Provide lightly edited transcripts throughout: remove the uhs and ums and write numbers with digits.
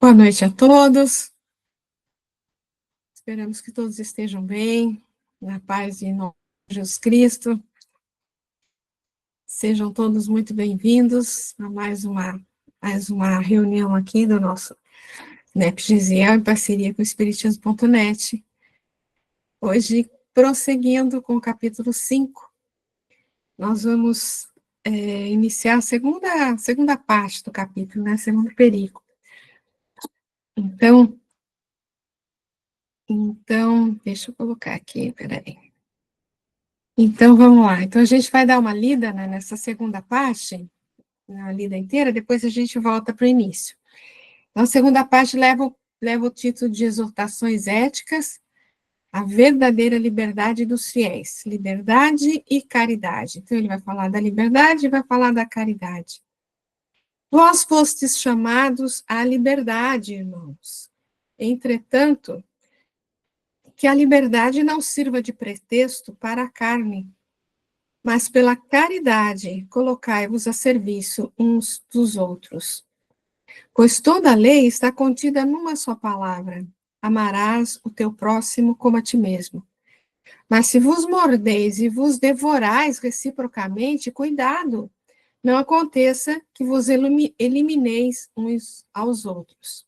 Boa noite a todos. Esperamos que todos estejam bem, na paz e em nome de Jesus Cristo. Sejam todos muito bem-vindos a mais uma reunião aqui do nosso NEP Gisiel, em parceria com o Espiritismo.net. Hoje, prosseguindo com o capítulo 5, nós vamos iniciar a segunda parte do capítulo, né? Segundo período. Então, deixa eu colocar aqui, peraí. Então, vamos lá. Então, a gente vai dar uma lida, né, nessa segunda parte, na lida inteira, depois a gente volta para o início. Então, a segunda parte leva o título de Exortações Éticas, a verdadeira liberdade dos fiéis, liberdade e caridade. Então, ele vai falar da liberdade e vai falar da caridade. Vós fostes chamados à liberdade, irmãos. Entretanto, que a liberdade não sirva de pretexto para a carne, mas pela caridade colocai-vos a serviço uns dos outros. Pois toda a lei está contida numa só palavra: amarás o teu próximo como a ti mesmo. Mas se vos mordeis e vos devorais reciprocamente, cuidado, não aconteça que vos elimineis uns aos outros.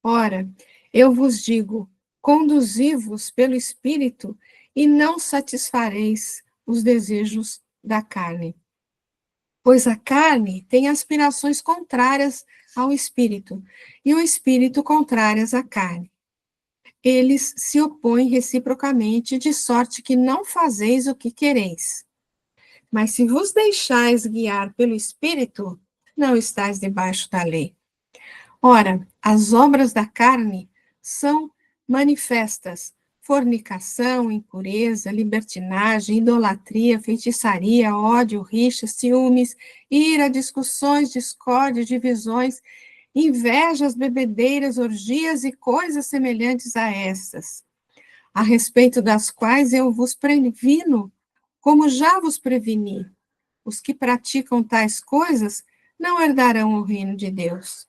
Ora, eu vos digo, conduzi-vos pelo Espírito e não satisfareis os desejos da carne. Pois a carne tem aspirações contrárias ao Espírito, e o Espírito contrárias à carne. Eles se opõem reciprocamente, de sorte que não fazeis o que quereis. Mas se vos deixais guiar pelo Espírito, não estáis debaixo da lei. Ora, as obras da carne são manifestas: fornicação, impureza, libertinagem, idolatria, feitiçaria, ódio, rixas, ciúmes, ira, discussões, discórdia, divisões, invejas, bebedeiras, orgias e coisas semelhantes a estas, a respeito das quais eu vos previno, como já vos preveni. Os que praticam tais coisas não herdarão o reino de Deus.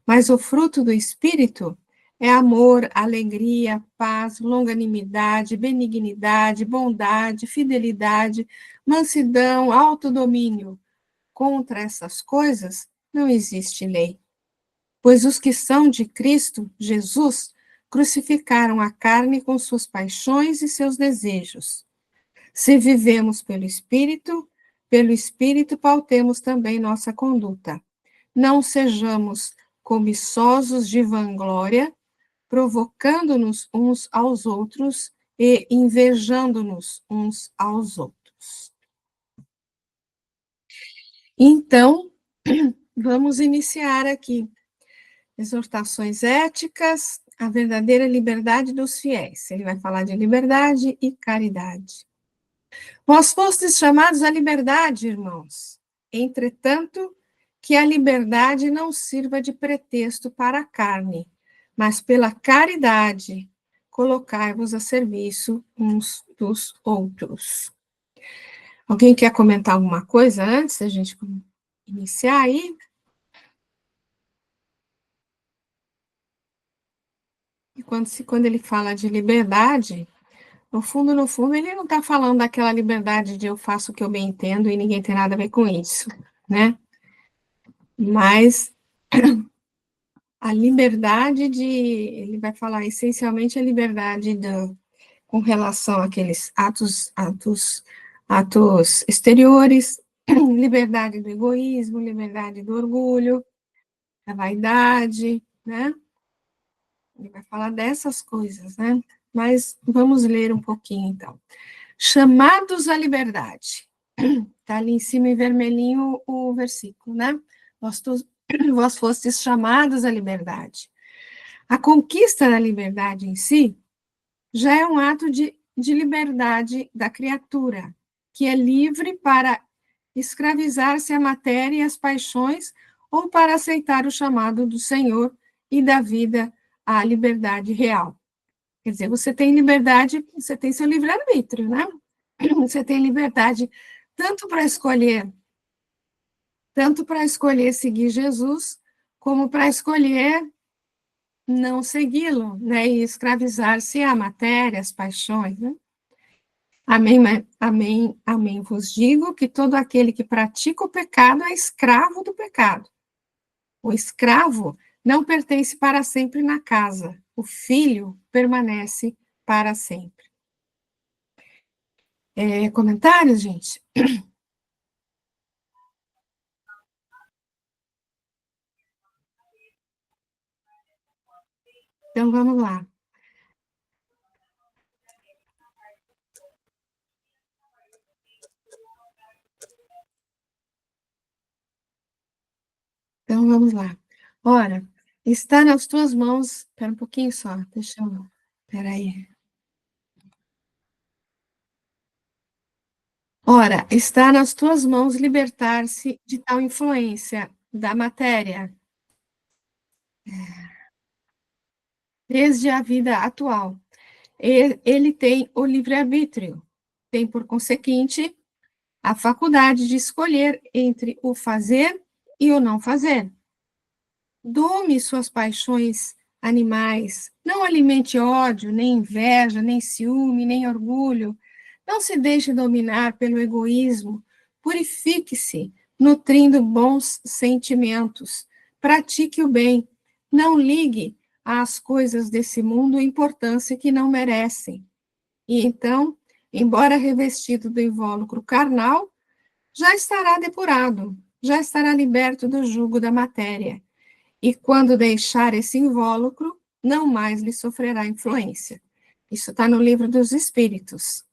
Mas o fruto do Espírito é amor, alegria, paz, longanimidade, benignidade, bondade, fidelidade, mansidão, autodomínio. Contra essas coisas não existe lei. Pois os que são de Cristo, Jesus, crucificaram a carne com suas paixões e seus desejos. Se vivemos pelo Espírito pautemos também nossa conduta. Não sejamos cobiçosos de vanglória, provocando-nos uns aos outros e invejando-nos uns aos outros. Então, vamos iniciar aqui. Exortações éticas, a verdadeira liberdade dos fiéis. Ele vai falar de liberdade e caridade. Vós fostes chamados à liberdade, irmãos. Entretanto, que a liberdade não sirva de pretexto para a carne, mas pela caridade, colocai-vos a serviço uns dos outros. Alguém quer comentar alguma coisa antes da gente iniciar aí? E quando ele fala de liberdade, no fundo, ele não está falando daquela liberdade de eu faço o que eu bem entendo e ninguém tem nada a ver com isso, né? Mas a liberdade ele vai falar essencialmente a liberdade com relação àqueles atos exteriores, liberdade do egoísmo, liberdade do orgulho, da vaidade, né? Ele vai falar dessas coisas, né? Mas vamos ler um pouquinho, então. Chamados à liberdade. Está ali em cima em vermelhinho o versículo, né? Vós fostes chamados à liberdade. A conquista da liberdade em si já é um ato de liberdade da criatura, que é livre para escravizar-se à matéria e às paixões ou para aceitar o chamado do Senhor e da vida à liberdade real. Quer dizer, você tem liberdade, você tem seu livre-arbítrio, né? Você tem liberdade tanto para escolher seguir Jesus, como para escolher não segui-lo, né, e escravizar-se à matéria, às paixões, né? Amém, amém, amém. Vos digo que todo aquele que pratica o pecado é escravo do pecado. O escravo não pertence para sempre na casa, o filho permanece para sempre. Comentários, gente? Então, vamos lá. Então, vamos lá. Ora, está nas tuas mãos. Espera um pouquinho só, deixa eu. Espera aí. Ora, está nas tuas mãos libertar-se de tal influência da matéria, desde a vida atual. Ele tem o livre-arbítrio, tem, por conseguinte, a faculdade de escolher entre o fazer e o não fazer. Dome suas paixões animais, não alimente ódio, nem inveja, nem ciúme, nem orgulho. Não se deixe dominar pelo egoísmo. Purifique-se, nutrindo bons sentimentos. Pratique o bem. Não ligue às coisas desse mundo importância que não merecem. E então, embora revestido do invólucro carnal, já estará depurado, já estará liberto do jugo da matéria. E quando deixar esse invólucro, não mais lhe sofrerá influência. Isso está no livro dos Espíritos.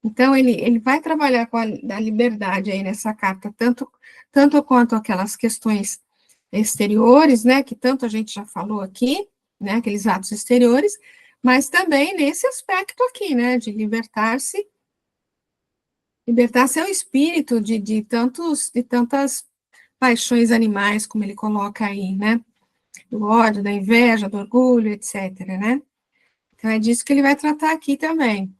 Então, ele vai trabalhar com a liberdade aí nessa carta, tanto quanto aquelas questões exteriores, né, que tanto a gente já falou aqui, né, aqueles atos exteriores, mas também nesse aspecto aqui, né, de libertar-se seu espírito de tantas paixões animais, como ele coloca aí, né, do ódio, da inveja, do orgulho, etc., né. Então, é disso que ele vai tratar aqui também.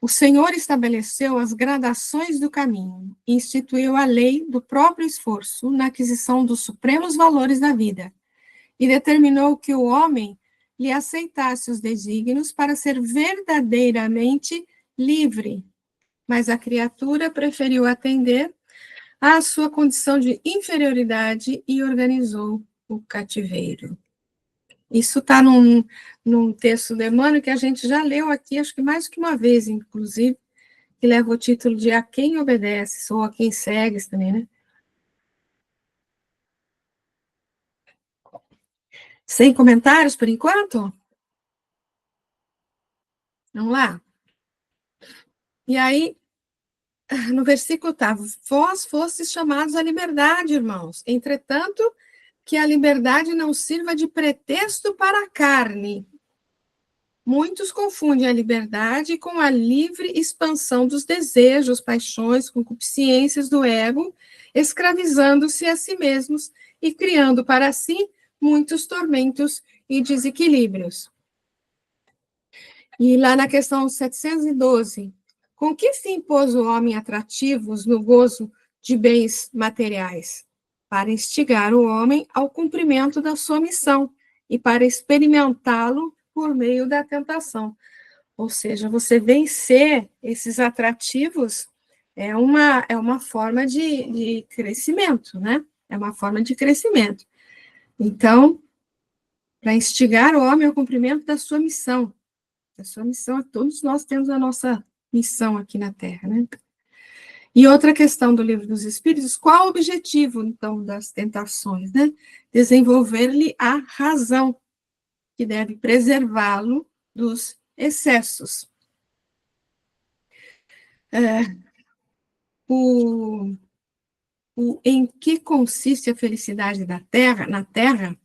O Senhor estabeleceu as gradações do caminho, instituiu a lei do próprio esforço na aquisição dos supremos valores da vida, e determinou que o homem lhe aceitasse os desígnios para ser verdadeiramente livre, mas a criatura preferiu atender à sua condição de inferioridade e organizou o cativeiro. Isso está num texto de Emmanuel que a gente já leu aqui, acho que mais que uma vez, inclusive, que leva o título de A Quem Obedeces, ou A Quem Segues também, né? Sem comentários, por enquanto? Vamos lá? E aí, no versículo tá, vós fostes chamados à liberdade, irmãos. Entretanto, que a liberdade não sirva de pretexto para a carne. Muitos confundem a liberdade com a livre expansão dos desejos, paixões, concupiscências do ego, escravizando-se a si mesmos e criando para si muitos tormentos e desequilíbrios. E lá na questão 712, com que fim pôs o homem atrativos no gozo de bens materiais? Para instigar o homem ao cumprimento da sua missão e para experimentá-lo por meio da tentação. Ou seja, você vencer esses atrativos é uma forma de crescimento, né? É uma forma de crescimento. Então, para instigar o homem ao cumprimento da sua missão. A sua missão, todos nós temos a nossa missão aqui na Terra, né? E outra questão do Livro dos Espíritos, qual o objetivo, então, das tentações, né? Desenvolver-lhe a razão, que deve preservá-lo dos excessos. Em que consiste a felicidade da Terra, na Terra,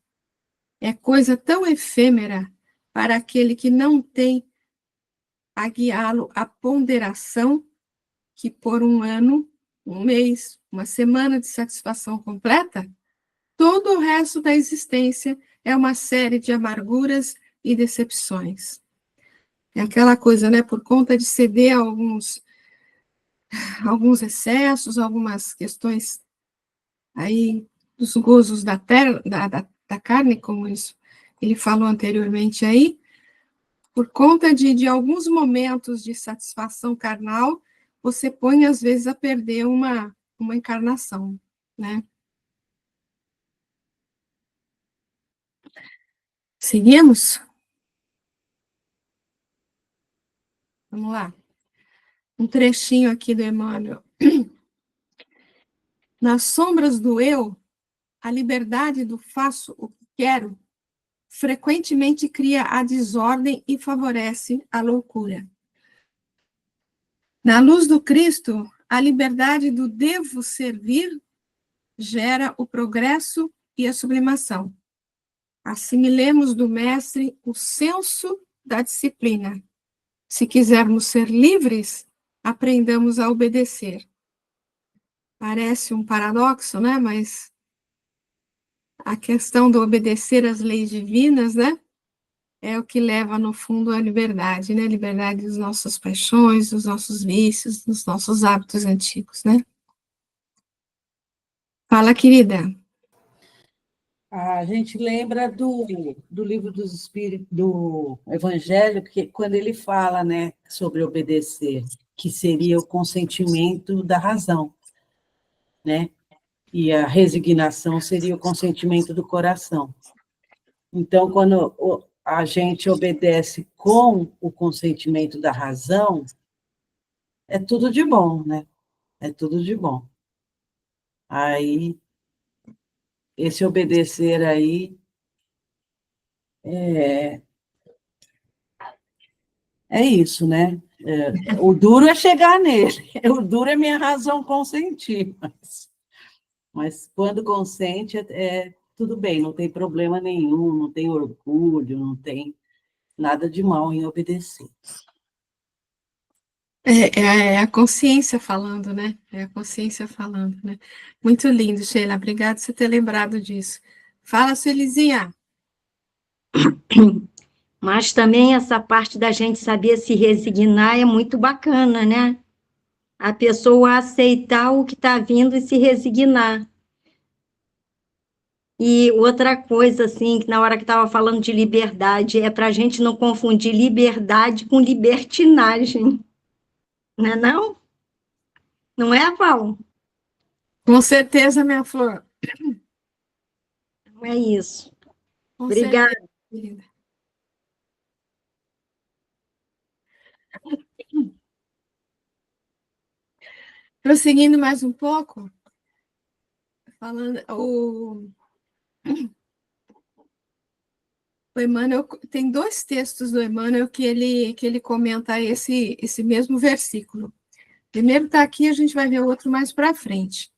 é coisa tão efêmera para aquele que não tem a guiá-lo a ponderação que por um ano, um mês, uma semana de satisfação completa, todo o resto da existência é uma série de amarguras e decepções. É aquela coisa, né, por conta de ceder a alguns excessos, algumas questões aí dos gozos da, terra, da carne, como ele falou anteriormente aí, por conta de alguns momentos de satisfação carnal, você põe, às vezes, a perder uma encarnação, né? Seguimos? Vamos lá. Um trechinho aqui do Emmanuel. Nas sombras do eu, a liberdade do faço o que quero frequentemente cria a desordem e favorece a loucura. Na luz do Cristo, a liberdade do devo servir gera o progresso e a sublimação. Assimilemos do Mestre o senso da disciplina. Se quisermos ser livres, aprendamos a obedecer. Parece um paradoxo, né? Mas a questão do obedecer às leis divinas, né? É o que leva, no fundo, à liberdade, né? Liberdade das nossas paixões, dos nossos vícios, dos nossos hábitos antigos, né? Fala, querida. A gente lembra do livro dos Espíritos, do Evangelho, que quando ele fala, né, sobre obedecer, que seria o consentimento da razão, né? E a resignação seria o consentimento do coração. Então, quando a gente obedece com o consentimento da razão, é tudo de bom, né? É tudo de bom. Aí, esse obedecer aí é isso, né? O duro é chegar nele, o duro é minha razão consentir, mas quando consente, tudo bem, não tem problema nenhum, não tem orgulho, não tem nada de mal em obedecer. É a consciência falando, né? É a consciência falando, né? Muito lindo, Sheila. Obrigada por você ter lembrado disso. Fala, Suelizinha. Mas também essa parte da gente saber se resignar é muito bacana, né? A pessoa aceitar o que está vindo e se resignar. E outra coisa, assim, que na hora que estava falando de liberdade, é para a gente não confundir liberdade com libertinagem. Não é não? Não é, Val? Com certeza, minha flor. Não é isso. Com Obrigada. certeza, querida. Prosseguindo mais um pouco, falando, o Emmanuel, tem dois textos do Emmanuel que ele comenta esse mesmo versículo. Primeiro está aqui, a gente vai ver o outro mais para frente.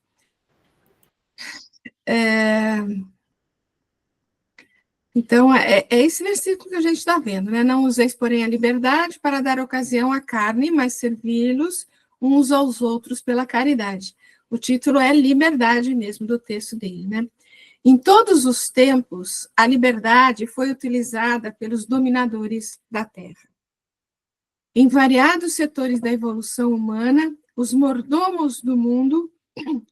Então, é esse versículo que a gente está vendo, né? Não useis, porém, a liberdade para dar ocasião à carne, mas servi-los uns aos outros pela caridade. O título é Liberdade mesmo, do texto dele, né? Em todos os tempos, a liberdade foi utilizada pelos dominadores da Terra. Em variados setores da evolução humana, os mordomos do mundo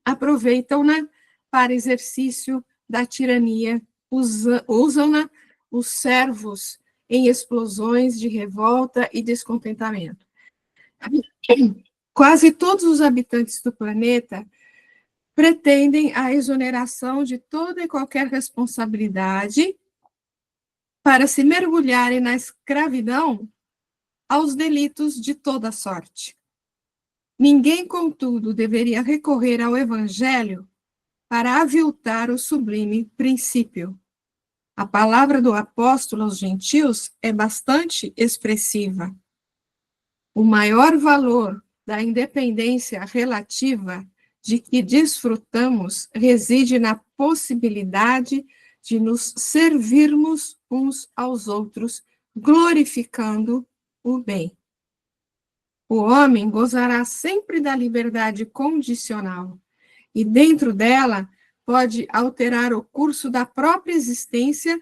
aproveitam-na para exercício da tirania, usam-na os servos em explosões de revolta e descontentamento. Quase todos os habitantes do planeta pretendem a exoneração de toda e qualquer responsabilidade para se mergulharem na escravidão aos delitos de toda sorte. Ninguém, contudo, deveria recorrer ao Evangelho para aviltar o sublime princípio. A palavra do apóstolo aos gentios é bastante expressiva. O maior valor da independência relativa de que desfrutamos reside na possibilidade de nos servirmos uns aos outros, glorificando o bem. O homem gozará sempre da liberdade condicional, e dentro dela pode alterar o curso da própria existência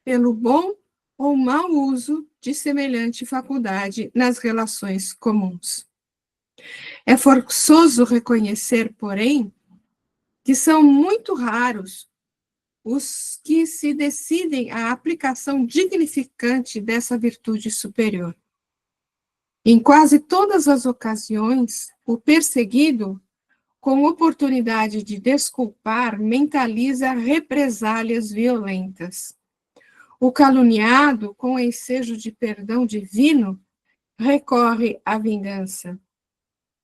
pelo bom ou mau uso de semelhante faculdade nas relações comuns. É forçoso reconhecer, porém, que são muito raros os que se decidem à aplicação dignificante dessa virtude superior. Em quase todas as ocasiões, o perseguido, com oportunidade de desculpar, mentaliza represálias violentas. O caluniado, com ensejo de perdão divino, recorre à vingança.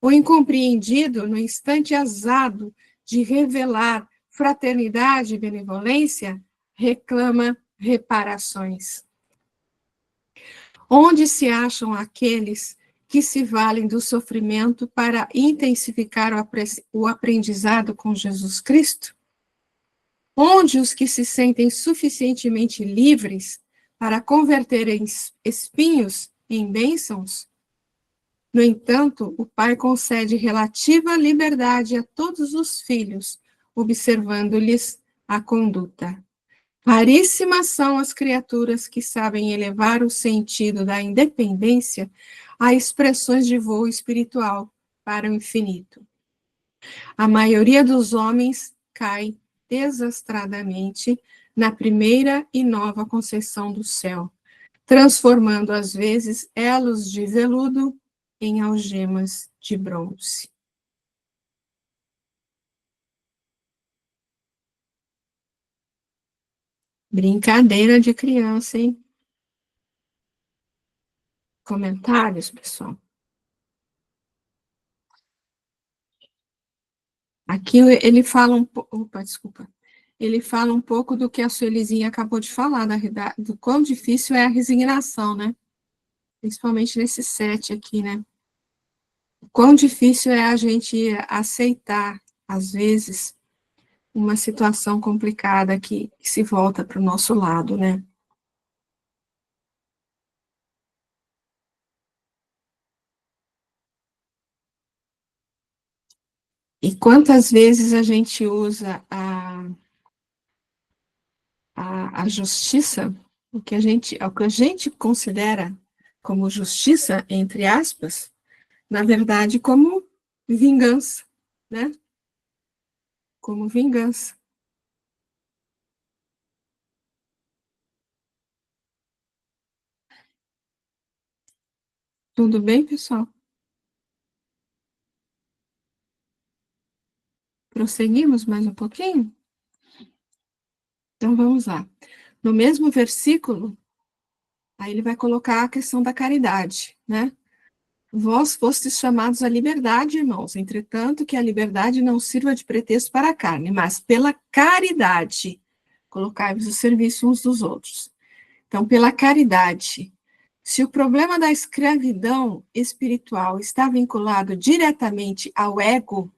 O incompreendido, no instante azado de revelar fraternidade e benevolência, reclama reparações. Onde se acham aqueles que se valem do sofrimento para intensificar o aprendizado com Jesus Cristo? Onde os que se sentem suficientemente livres para converterem espinhos em bênçãos? No entanto, o Pai concede relativa liberdade a todos os filhos, observando-lhes a conduta. Raríssimas são as criaturas que sabem elevar o sentido da independência a expressões de voo espiritual para o infinito. A maioria dos homens cai desastradamente na primeira e nova concepção do céu, transformando às vezes elos de veludo em algemas de bronze. Brincadeira de criança, hein? Comentários, pessoal? Aqui ele fala um pouco, opa, desculpa. Ele fala um pouco do que a Suelizinha acabou de falar, do quão difícil é a resignação, né? Principalmente nesse set aqui, né? O quão difícil é a gente aceitar, às vezes, uma situação complicada que se volta para o nosso lado, né? E quantas vezes a gente usa a justiça, o que a gente considera como justiça, entre aspas, na verdade, como vingança, né? Como vingança. Tudo bem, pessoal? Prosseguimos mais um pouquinho? Então, vamos lá. No mesmo versículo, aí ele vai colocar a questão da caridade, né? Vós fostes chamados à liberdade, irmãos, entretanto, que a liberdade não sirva de pretexto para a carne, mas pela caridade, colocai-vos o serviço uns dos outros. Então, pela caridade. Se o problema da escravidão espiritual está vinculado diretamente ao ego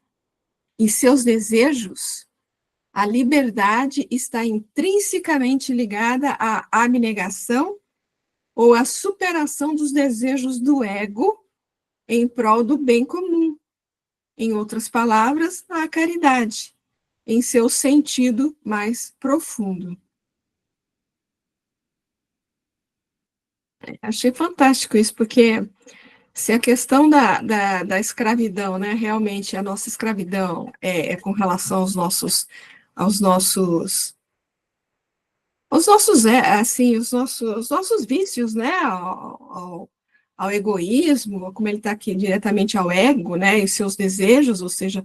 e seus desejos, a liberdade está intrinsecamente ligada à abnegação ou à superação dos desejos do ego em prol do bem comum. Em outras palavras, a caridade, em seu sentido mais profundo. Achei fantástico isso, porque se a questão da escravidão, né, realmente a nossa escravidão é com relação aos nossos assim, os nossos vícios, né, ao egoísmo, como ele está aqui diretamente ao ego, né, e seus desejos, ou seja,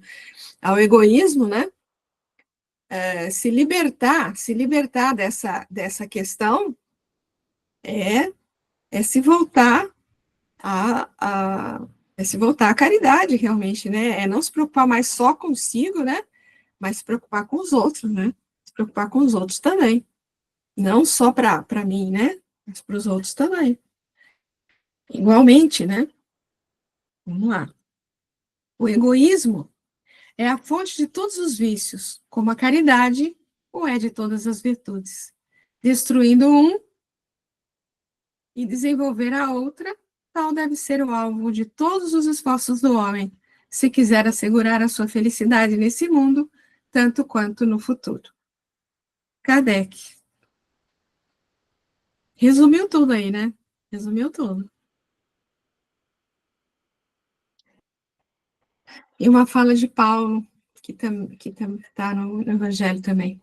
ao egoísmo, né, se libertar dessa questão é se voltar se voltar à caridade, realmente, né, é não se preocupar mais só consigo, né, mas se preocupar com os outros, né, se preocupar com os outros também, não só para mim, né, mas para os outros também. Igualmente, né? Vamos lá. O egoísmo é a fonte de todos os vícios, como a caridade o é de todas as virtudes. Destruindo um e desenvolver a outra, tal deve ser o alvo de todos os esforços do homem, se quiser assegurar a sua felicidade nesse mundo, tanto quanto no futuro. Kardec. Resumiu tudo aí, né? Resumiu tudo. E uma fala de Paulo, que está no Evangelho também.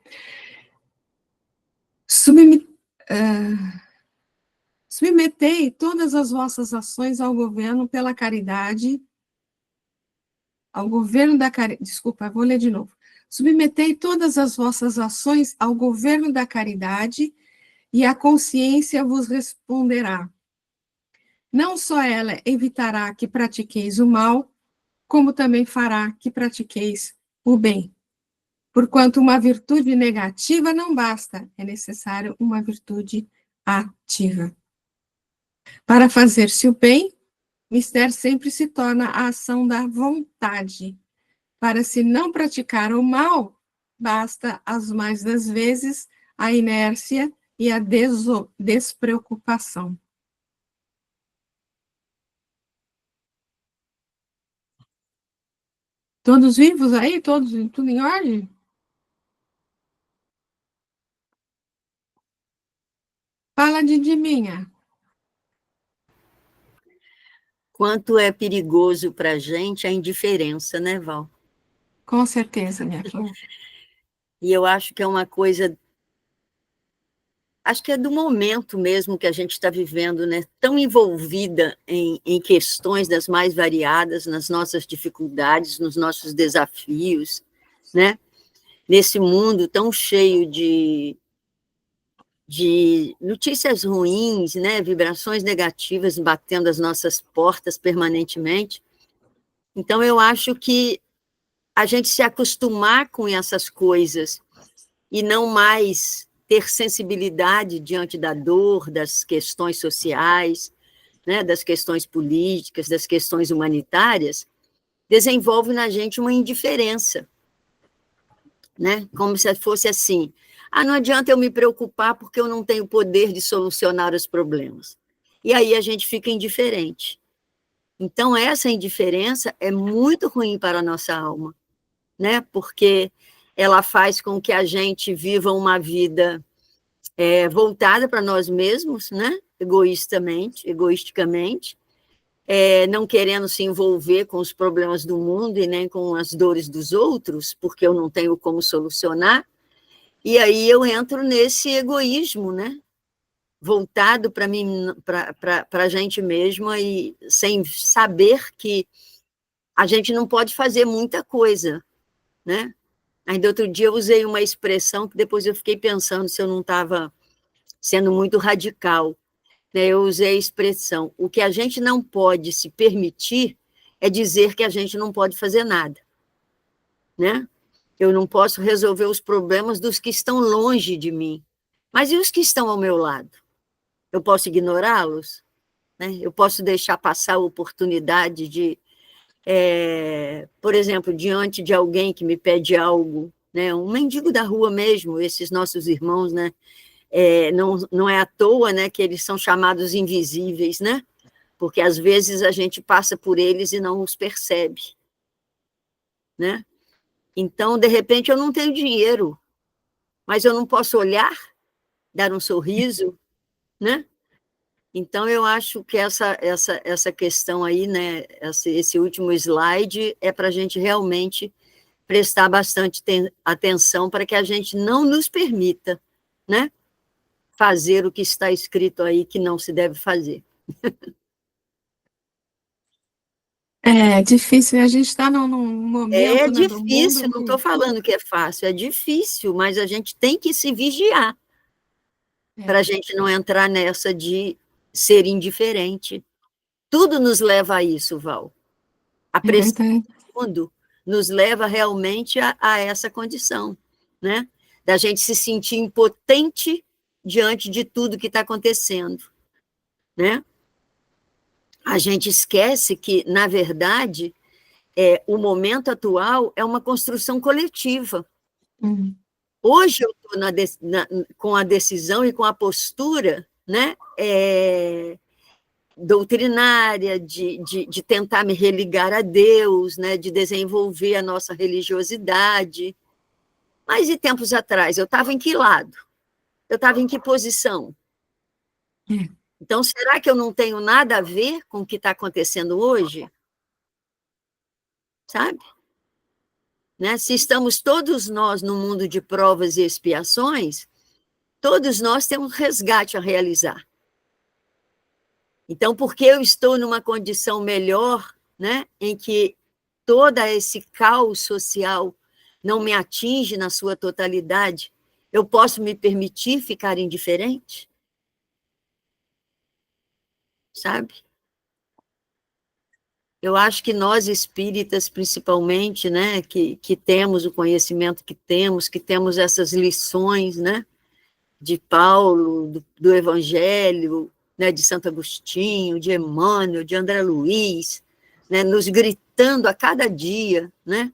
Submetei todas as vossas ações ao governo pela caridade, ao governo da caridade, desculpa, vou ler de novo. Submetei todas as vossas ações ao governo da caridade e a consciência vos responderá. Não só ela evitará que pratiqueis o mal, como também fará que pratiqueis o bem. Porquanto uma virtude negativa não basta, é necessário uma virtude ativa. Para fazer-se o bem, mister sempre se torna a ação da vontade. Para se não praticar o mal, basta, as mais das vezes, a inércia e a despreocupação. Todos vivos aí? Tudo em ordem? Fala, Didiminha. Quanto é perigoso para a gente a indiferença, né, Val? Com certeza, minha flor. E eu acho que é uma coisa, acho que é do momento mesmo que a gente está vivendo, né? Tão envolvida em questões das mais variadas, nas nossas dificuldades, nos nossos desafios, né? Nesse mundo tão cheio de notícias ruins, né? Vibrações negativas batendo as nossas portas permanentemente. Então, eu acho que a gente se acostumar com essas coisas e não mais ter sensibilidade diante da dor, das questões sociais, né, das questões políticas, das questões humanitárias, desenvolve na gente uma indiferença, né? Como se fosse assim, não adianta eu me preocupar porque eu não tenho poder de solucionar os problemas. E aí a gente fica indiferente. Então, essa indiferença é muito ruim para a nossa alma, né? Porque ela faz com que a gente viva uma vida voltada para nós mesmos, né? Egoisticamente, não querendo se envolver com os problemas do mundo e nem com as dores dos outros, porque eu não tenho como solucionar, e aí eu entro nesse egoísmo, né? Voltado para mim, para a gente mesma, e sem saber que a gente não pode fazer muita coisa, né? Ainda outro dia eu usei uma expressão que depois eu fiquei pensando se eu não estava sendo muito radical, né? Eu usei a expressão, o que a gente não pode se permitir é dizer que a gente não pode fazer nada, né? Eu não posso resolver os problemas dos que estão longe de mim, mas e os que estão ao meu lado? Eu posso ignorá-los? Né? Eu posso deixar passar a oportunidade de, por exemplo, diante de alguém que me pede algo, né? Um mendigo da rua mesmo, esses nossos irmãos, né? Não é à toa, né, que eles são chamados invisíveis, né? Porque às vezes a gente passa por eles e não os percebe, né? Então, de repente, eu não tenho dinheiro, mas eu não posso olhar, dar um sorriso, né? Então, eu acho que essa questão aí, né, esse último slide, é para a gente realmente prestar bastante atenção para que a gente não nos permita, né, fazer o que está escrito aí que não se deve fazer. É difícil, a gente está num momento, É né, do difícil, mundo não estou falando que é fácil, é difícil, mas a gente tem que se vigiar para a gente não entrar nessa de ser indiferente. Tudo nos leva a isso, Val. A pressão do mundo nos leva realmente a essa condição, né? Da gente se sentir impotente diante de tudo que está acontecendo, né? A gente esquece que, na verdade, o momento atual é uma construção coletiva. Hoje eu estou com a decisão e com a postura, né, doutrinária, de tentar me religar a Deus, né, de desenvolver a nossa religiosidade. Mas e tempos atrás, eu estava em que lado? Eu estava em que posição? Então, será que eu não tenho nada a ver com o que está acontecendo hoje? Sabe? né? Se estamos todos nós no mundo de provas e expiações, todos nós temos resgate a realizar. Então, porque eu estou numa condição melhor, né, em que todo esse caos social não me atinge na sua totalidade, eu posso me permitir ficar indiferente? Sabe? Eu acho que nós espíritas, principalmente, né, que temos o conhecimento que temos essas lições, né, de Paulo, do Evangelho, né, de Santo Agostinho, de Emmanuel, de André Luiz, né, nos gritando a cada dia, né?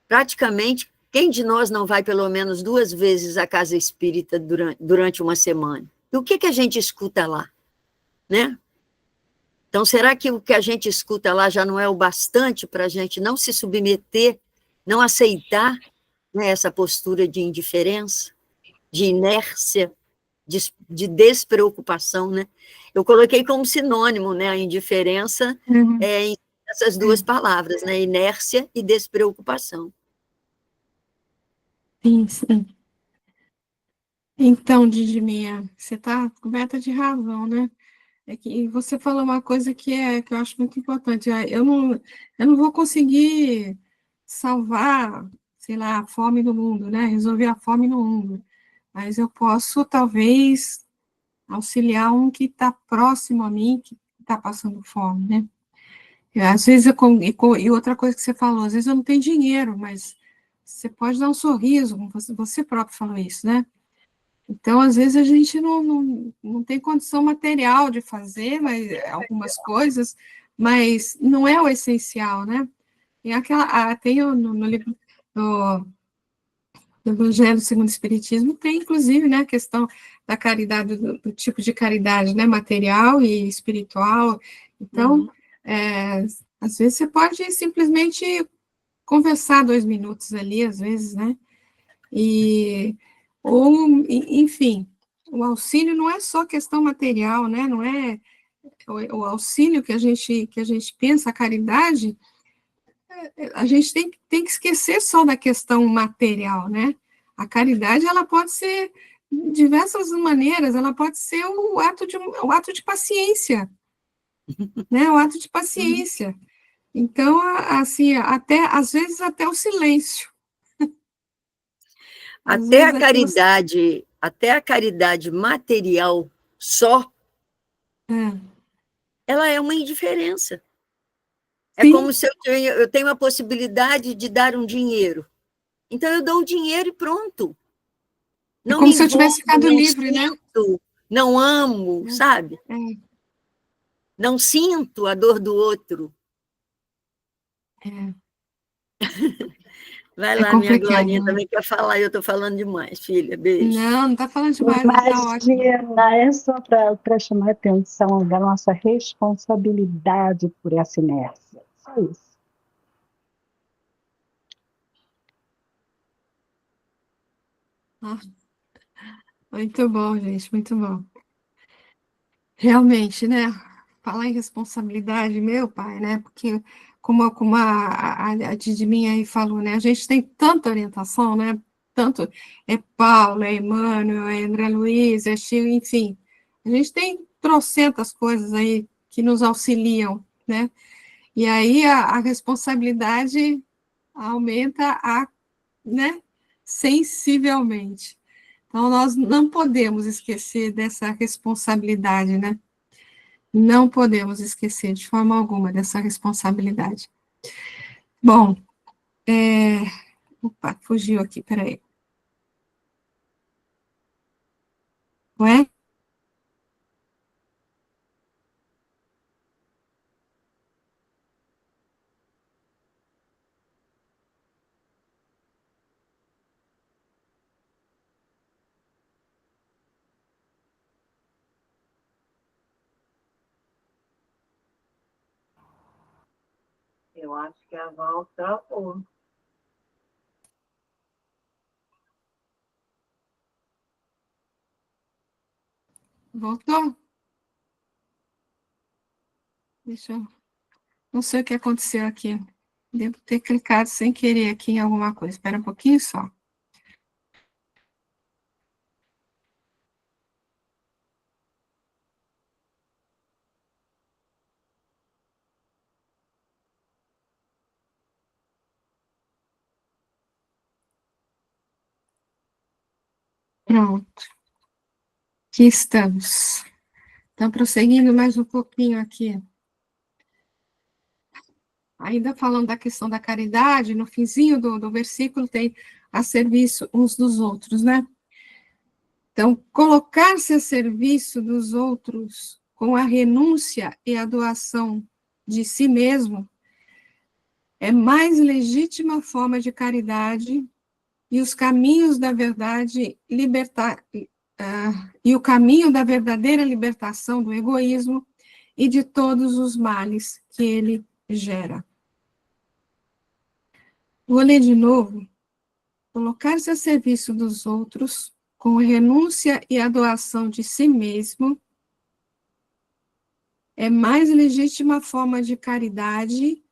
Praticamente, quem de nós não vai pelo menos 2 vezes à casa espírita durante uma semana? E o que a gente escuta lá, né? Então, será que o que a gente escuta lá já não é o bastante para a gente não se submeter, não aceitar, né, essa postura de indiferença, de inércia, de despreocupação, né? Eu coloquei como sinônimo, né, a indiferença Uhum. Essas duas palavras, né, inércia e despreocupação. Sim, sim. Então, Didi minha, você está coberta de razão, né? É que você falou uma coisa que eu acho muito importante. Eu não vou conseguir salvar, sei lá, a fome do mundo, né? Resolver a fome no mundo. Mas eu posso, talvez, auxiliar um que está próximo a mim, que está passando fome, né? Às vezes, e outra coisa que você falou, às vezes eu não tenho dinheiro, mas você pode dar um sorriso, como você próprio falou isso, né? Então, às vezes, a gente não tem condição material de fazer mas, algumas coisas, mas não é o essencial, né? Tem no livro do Evangelho segundo o Espiritismo, tem, inclusive, né, a questão da caridade, do tipo de caridade, né, material e espiritual. Então, às vezes, você pode simplesmente conversar 2 minutos ali, às vezes, né? Enfim, o auxílio não é só questão material, né? Não é o auxílio que a gente pensa, a caridade, a gente tem que esquecer só da questão material, né? A caridade, ela pode ser de diversas maneiras, ela pode ser o ato de paciência, né? O ato de paciência. Então, assim, às vezes até o silêncio. Às Até vezes a até o... caridade, até a caridade material só, ela é uma indiferença. É Sim, como se eu tenho a possibilidade de dar um dinheiro. Então, eu dou o dinheiro e pronto. é Não como me se eu envolvo, tivesse ficado não livre, né? sinto, não amo, sabe? Não sinto a dor do outro. É, Vai é lá, minha complicado, Glorinha né? também quer falar, eu estou falando demais, filha. Beijo. Não, não está falando demais, não, está ótimo. Imagina, é só para chamar a atenção da nossa responsabilidade por essa inércia. Só isso. Ah, muito bom, gente, muito bom. Realmente, né? Falar em responsabilidade, meu pai, né? Porque, como a Didi minha aí falou, né? A gente tem tanta orientação, né? Tanto é Paulo, é Emmanuel, é André Luiz, é Chico, enfim. A gente tem trocentas coisas aí que nos auxiliam, né? E aí a responsabilidade aumenta, né? Sensivelmente. Então, nós não podemos esquecer dessa responsabilidade, né? Não podemos esquecer de forma alguma dessa responsabilidade. Bom, opa, fugiu aqui, peraí. Ué? Eu acho que a Val travou. Voltou? Deixa eu... Não sei o que aconteceu aqui. Devo ter clicado sem querer aqui em alguma coisa. Espera um pouquinho só. Pronto. Aqui estamos. Então, prosseguindo mais um pouquinho aqui. Ainda falando da questão da caridade, no finzinho do versículo tem a serviço uns dos outros, né? Então, colocar-se a serviço dos outros com a renúncia e a doação de si mesmo é mais legítima forma de caridade e os caminhos da verdade e o caminho da verdadeira libertação do egoísmo e de todos os males que ele gera. Vou ler de novo. Colocar-se a serviço dos outros com a renúncia e a doação de si mesmo é mais legítima forma de caridade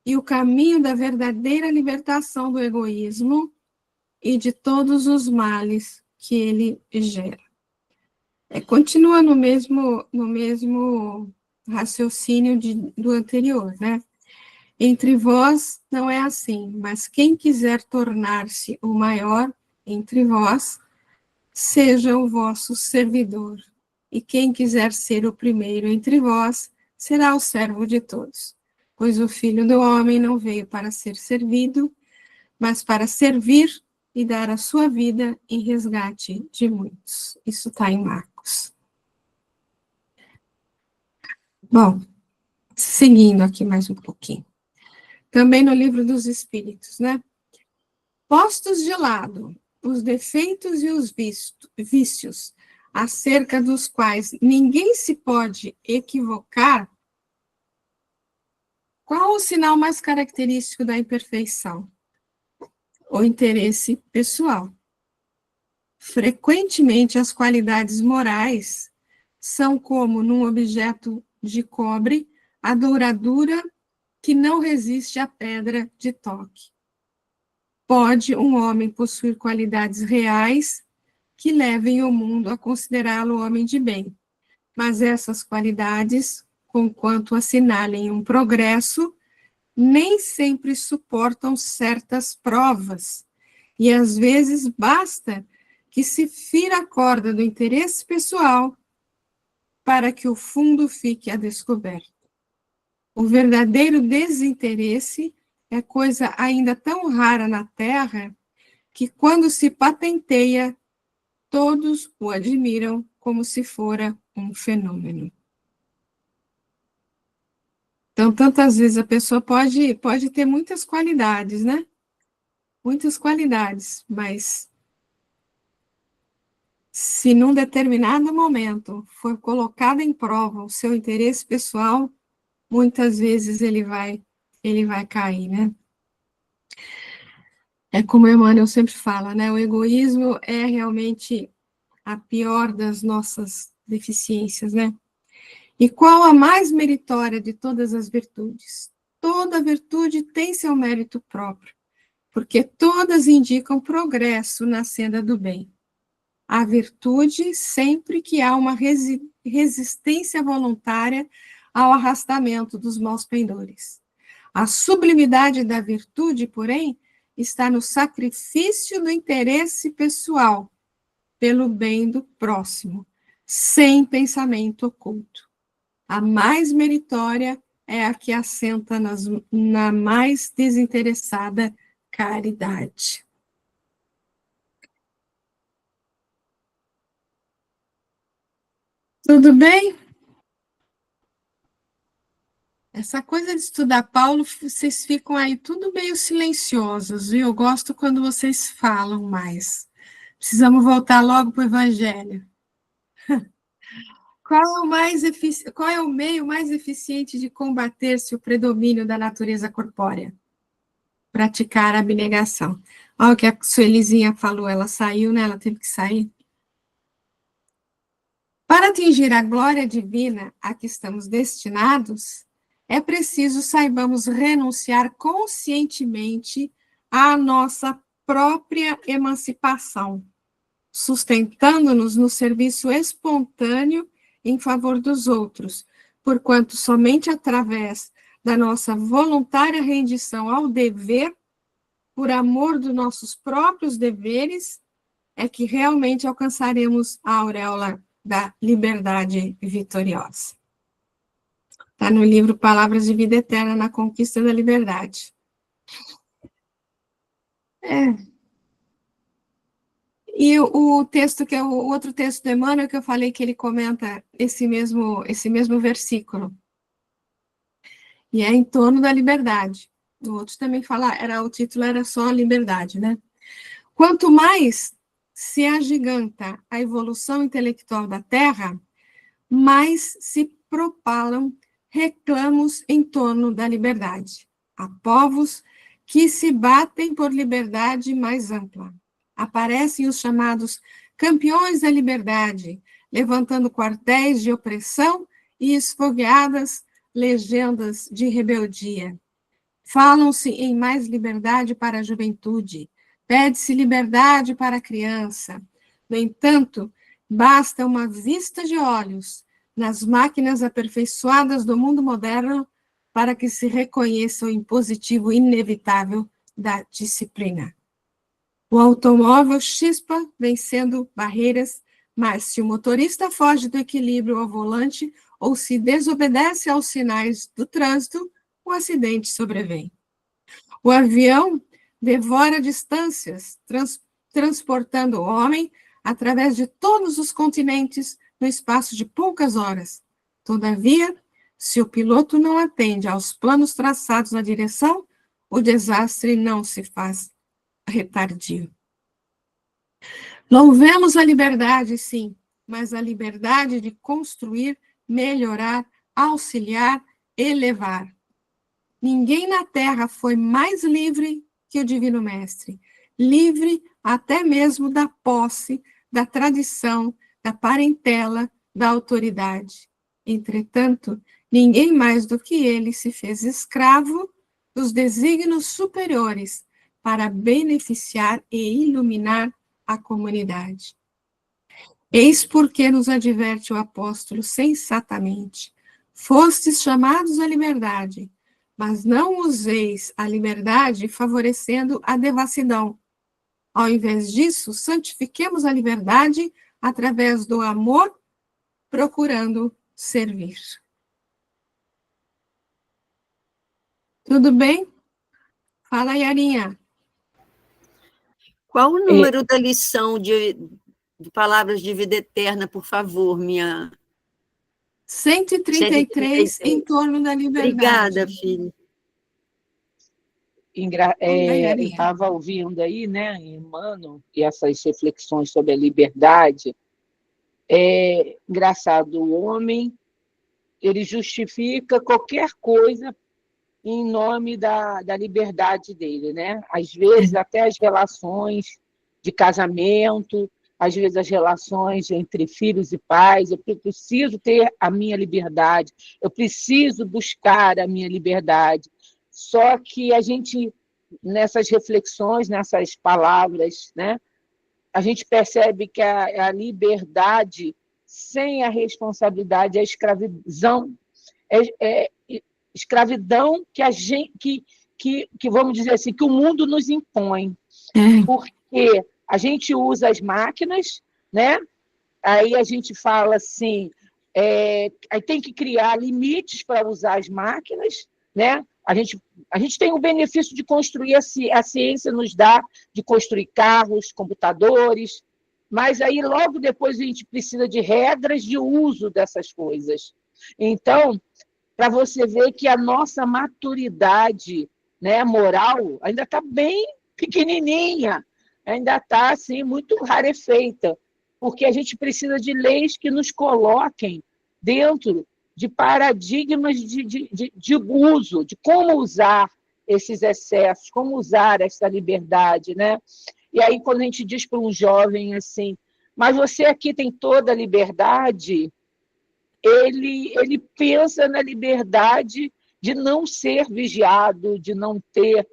e o caminho da verdadeira libertação do egoísmo e de todos os males que ele gera. Continua no mesmo raciocínio do anterior, né? Entre vós não é assim, mas quem quiser tornar-se o maior entre vós, seja o vosso servidor. E quem quiser ser o primeiro entre vós, será o servo de todos. Pois o Filho do Homem não veio para ser servido, mas para servir e dar a sua vida em resgate de muitos. Isso está em Marcos. Bom, seguindo aqui mais um pouquinho. Também no Livro dos Espíritos, né? Postos de lado os defeitos e os vícios, acerca dos quais ninguém se pode equivocar, qual o sinal mais característico da imperfeição? O interesse pessoal. Frequentemente, as qualidades morais são como num objeto de cobre, a douradura que não resiste à pedra de toque. Pode um homem possuir qualidades reais que levem o mundo a considerá-lo homem de bem, mas essas qualidades, conquanto assinalem um progresso, nem sempre suportam certas provas, e às vezes basta que se fira a corda do interesse pessoal para que o fundo fique a descoberto. O verdadeiro desinteresse é coisa ainda tão rara na Terra que, quando se patenteia, todos o admiram como se fora um fenômeno. Então, tantas vezes a pessoa pode ter muitas qualidades, né? Muitas qualidades, mas se num determinado momento for colocado em prova o seu interesse pessoal, muitas vezes ele vai cair, né? É como o Emmanuel sempre fala, né? O egoísmo é realmente a pior das nossas deficiências, né? E qual a mais meritória de todas as virtudes? Toda virtude tem seu mérito próprio, porque todas indicam progresso na senda do bem. A virtude sempre que há uma resistência voluntária ao arrastamento dos maus pendores. A sublimidade da virtude, porém, está no sacrifício do interesse pessoal pelo bem do próximo, sem pensamento oculto. A mais meritória é a que assenta na mais desinteressada caridade. Tudo bem? Essa coisa de estudar Paulo, vocês ficam aí tudo meio silenciosos, viu? Eu gosto quando vocês falam mais. Precisamos voltar logo para o Evangelho. Qual é o meio mais eficiente de combater-se o predomínio da natureza corpórea? Praticar a abnegação. Olha o que a Suelizinha falou, ela saiu, né? Ela teve que sair. Para atingir a glória divina a que estamos destinados, é preciso saibamos renunciar conscientemente à nossa própria emancipação, sustentando-nos no serviço espontâneo em favor dos outros, porquanto somente através da nossa voluntária rendição ao dever, por amor dos nossos próprios deveres, é que realmente alcançaremos a auréola da liberdade vitoriosa. Está no livro Palavras de Vida Eterna na Conquista da Liberdade. E o texto, que é o outro texto do Emmanuel, que eu falei que ele comenta esse mesmo versículo. E é em torno da liberdade. O outro também fala, o título era só liberdade, né? Quanto mais se agiganta a evolução intelectual da Terra, mais se propalam reclamos em torno da liberdade. Há povos que se batem por liberdade mais ampla. Aparecem os chamados campeões da liberdade, levantando quartéis de opressão e esfogueadas legendas de rebeldia. Falam-se em mais liberdade para a juventude, pede-se liberdade para a criança. No entanto, basta uma vista de olhos nas máquinas aperfeiçoadas do mundo moderno para que se reconheça o impositivo inevitável da disciplina. O automóvel chispa vencendo barreiras, mas se o motorista foge do equilíbrio ao volante ou se desobedece aos sinais do trânsito, o acidente sobrevém. O avião devora distâncias, transportando o homem através de todos os continentes no espaço de poucas horas. Todavia, se o piloto não atende aos planos traçados na direção, o desastre não se faz retardio. Louvemos a liberdade, sim, mas a liberdade de construir, melhorar, auxiliar, elevar. Ninguém na Terra foi mais livre que o Divino Mestre, livre até mesmo da posse, da tradição, da parentela, da autoridade. Entretanto, ninguém mais do que ele se fez escravo dos desígnios superiores para beneficiar e iluminar a comunidade. Eis porque nos adverte o apóstolo sensatamente: fostes chamados à liberdade, mas não useis a liberdade favorecendo a devassidão. Ao invés disso, santifiquemos a liberdade através do amor, procurando servir. Tudo bem? Fala, Yarinha. Qual o número da lição de Palavras de Vida Eterna, por favor, minha... 133 em torno da liberdade. Obrigada, filha. Eu estava ouvindo aí, né, Emmanuel, e essas reflexões sobre a liberdade. Engraçado, o homem, ele justifica qualquer coisa em nome da liberdade dele, né? Às vezes, até as relações de casamento, às vezes as relações entre filhos e pais, eu preciso ter a minha liberdade, eu preciso buscar a minha liberdade. Só que a gente, nessas reflexões, nessas palavras, né, a gente percebe que a liberdade sem a responsabilidade é escravidão, escravidão que a gente, que vamos dizer assim, que o mundo nos impõe, porque a gente usa as máquinas, né? Aí a gente fala assim, aí tem que criar limites para usar as máquinas, né? A gente tem o benefício de construir, a ciência nos dá de construir carros, computadores, mas aí logo depois a gente precisa de regras de uso dessas coisas. Então, para você ver que a nossa maturidade, né, moral ainda está bem pequenininha, ainda está assim, muito rarefeita, porque a gente precisa de leis que nos coloquem dentro de paradigmas de uso, de como usar esses excessos, como usar essa liberdade, né? E aí, quando a gente diz para um jovem assim, mas você aqui tem toda a liberdade, ele pensa na liberdade de não ser vigiado, de não ter,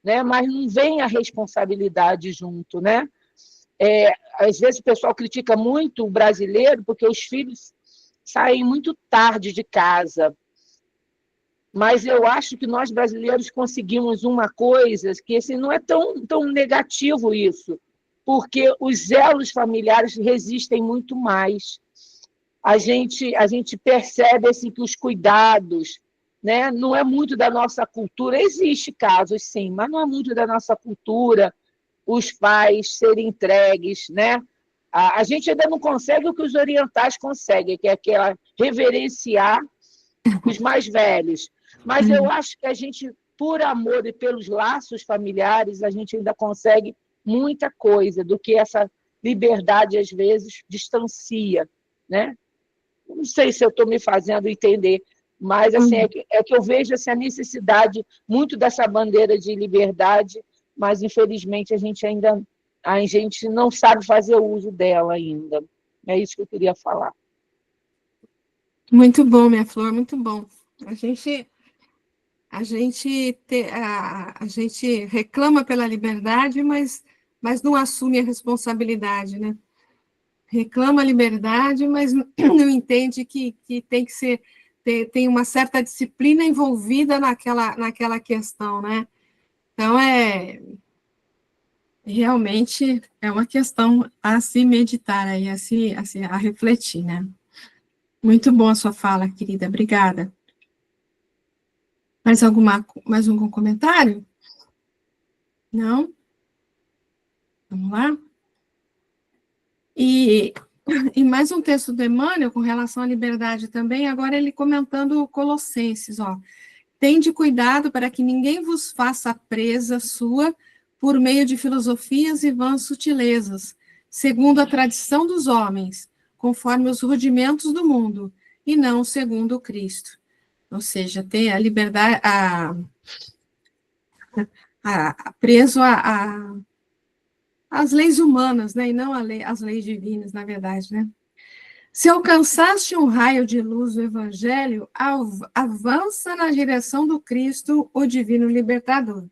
né? Mas não vem a responsabilidade junto, né? Às vezes o pessoal critica muito o brasileiro porque os filhos saem muito tarde de casa. Mas eu acho que nós brasileiros conseguimos uma coisa que assim, não é tão negativo isso, porque os elos familiares resistem muito mais. A gente percebe assim, que os cuidados, né, não é muito da nossa cultura. Existe casos, sim, mas não é muito da nossa cultura os pais serem entregues, né? A gente ainda não consegue o que os orientais conseguem, que é aquela reverenciar os mais velhos. Mas eu acho que a gente, por amor e pelos laços familiares, a gente ainda consegue muita coisa do que essa liberdade, às vezes, distancia, né? Não sei se eu estou me fazendo entender, mas assim, é que eu vejo assim, a necessidade muito dessa bandeira de liberdade, mas, infelizmente, a gente não sabe fazer uso dela ainda. É isso que eu queria falar. Muito bom, minha flor, muito bom. A gente reclama pela liberdade, mas não assume a responsabilidade, né? Reclama a liberdade, mas não entende que tem que ser, tem uma certa disciplina envolvida naquela questão, né? Então, realmente é uma questão a se meditar aí, a refletir, né? Muito bom a sua fala, querida, obrigada. Mais algum comentário? Não? Vamos lá? E mais um texto do Emmanuel com relação à liberdade também, agora ele comentando Colossenses, ó. Tende cuidado para que ninguém vos faça presa sua por meio de filosofias e vãs sutilezas, segundo a tradição dos homens, conforme os rudimentos do mundo, e não segundo o Cristo. Ou seja, ter a liberdade, preso às leis humanas, né, e não às leis divinas, na verdade, né? Se alcançaste um raio de luz do Evangelho, avança na direção do Cristo, o Divino Libertador.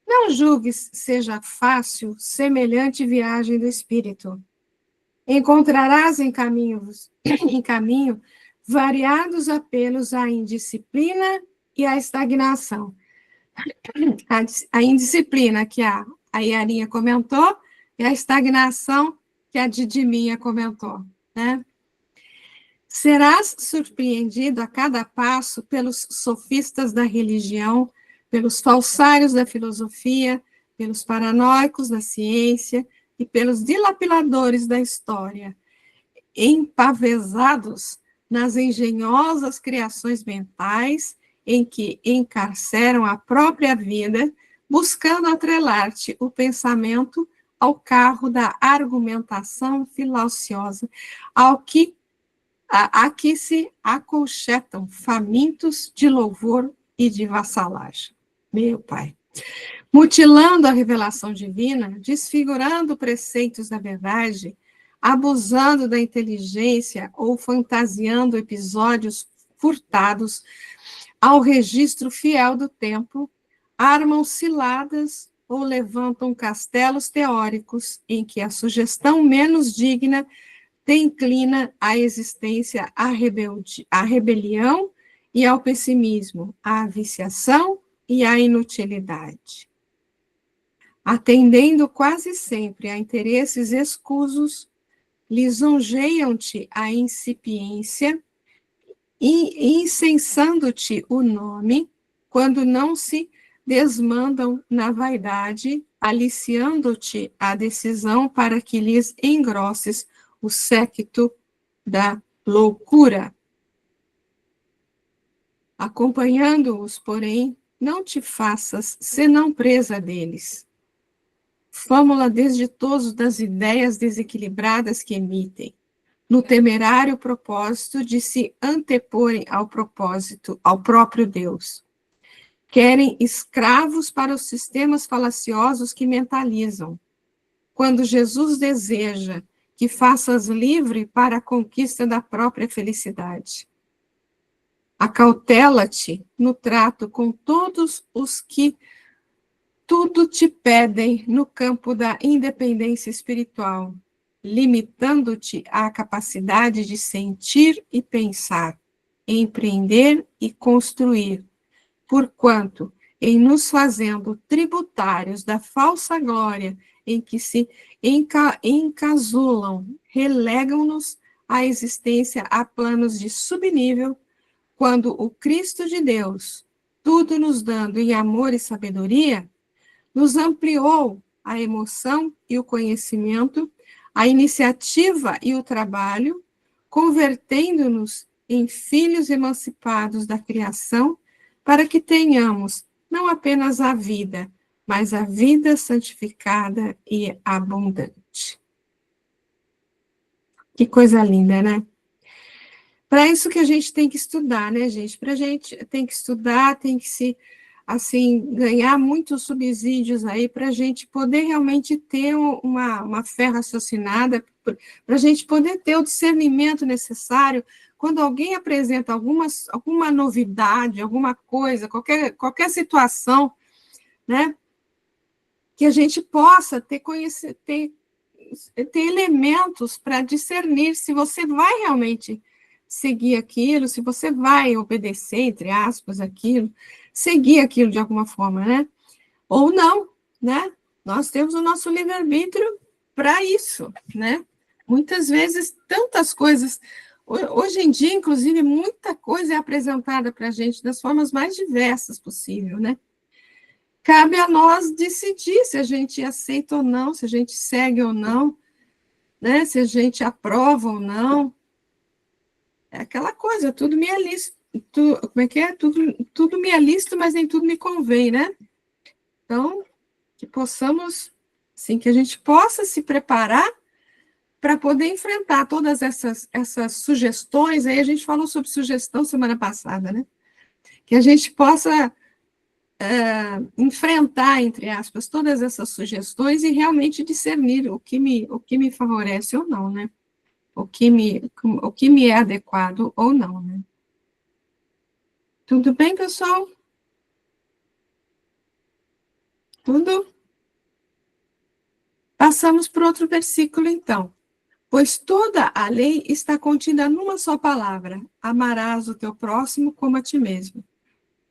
Não julgues seja fácil semelhante viagem do Espírito. Encontrarás em caminho variados apelos à indisciplina e à estagnação. A indisciplina, que a Yarinha comentou, e a estagnação, que a Didiminha comentou, né? Serás surpreendido a cada passo pelos sofistas da religião, pelos falsários da filosofia, pelos paranoicos da ciência e pelos dilapiladores da história, empavesados nas engenhosas criações mentais em que encarceram a própria vida, buscando atrelar-te o pensamento ao carro da argumentação filauciosa, a que se acolchetam famintos de louvor e de vassalagem. Meu Pai. Mutilando a revelação divina, desfigurando preceitos da verdade, abusando da inteligência ou fantasiando episódios furtados ao registro fiel do tempo, armam ciladas ou levantam castelos teóricos em que a sugestão menos digna te inclina à existência, à rebelião e ao pessimismo, à viciação e à inutilidade. Atendendo quase sempre a interesses escusos, lisonjeiam-te a incipiência e incensando-te o nome, quando não se desmandam na vaidade, aliciando-te a decisão para que lhes engrosses o séquito da loucura. Acompanhando-os, porém, não te faças senão presa deles. Fâmula desditoso das ideias desequilibradas que emitem, no temerário propósito de se anteporem ao propósito, ao próprio Deus. Querem escravos para os sistemas falaciosos que mentalizam, quando Jesus deseja que faças livre para a conquista da própria felicidade. Acautela-te no trato com todos os que tudo te pedem no campo da independência espiritual, limitando-te à capacidade de sentir e pensar, empreender e construir, porquanto, em nos fazendo tributários da falsa glória em que se encasulam, relegam-nos à existência a planos de subnível, quando o Cristo de Deus, tudo nos dando em amor e sabedoria, nos ampliou a emoção e o conhecimento, a iniciativa e o trabalho, convertendo-nos em filhos emancipados da criação, para que tenhamos não apenas a vida, mas a vida santificada e abundante. Que coisa linda, né? Para isso que a gente tem que estudar, né, gente? Para a gente tem que estudar, tem que se, assim, ganhar muitos subsídios aí para a gente poder realmente ter uma fé raciocinada, para a gente poder ter o discernimento necessário quando alguém apresenta alguma novidade, alguma coisa, qualquer situação, né? Que a gente possa ter elementos para discernir se você vai realmente seguir aquilo, se você vai obedecer, entre aspas, aquilo, seguir aquilo de alguma forma, né? Ou não, né? Nós temos o nosso livre-arbítrio para isso, né? Muitas vezes, tantas coisas, hoje em dia, inclusive, muita coisa é apresentada para a gente das formas mais diversas possível, né? Cabe a nós decidir se a gente aceita ou não, se a gente segue ou não, né? Se a gente aprova ou não. É aquela coisa, tudo me é lícito, como é que é? Tudo me é lícito, mas nem tudo me convém, né? Então, que possamos, assim, que a gente possa se preparar para poder enfrentar todas essas sugestões. Aí a gente falou sobre sugestão semana passada, né? Que a gente possa enfrentar, entre aspas, todas essas sugestões e realmente discernir o que me favorece ou não, né? O que me é adequado ou não, né? Tudo bem, pessoal? Tudo? Passamos para outro versículo, então. Pois toda a lei está contida numa só palavra: amarás o teu próximo como a ti mesmo.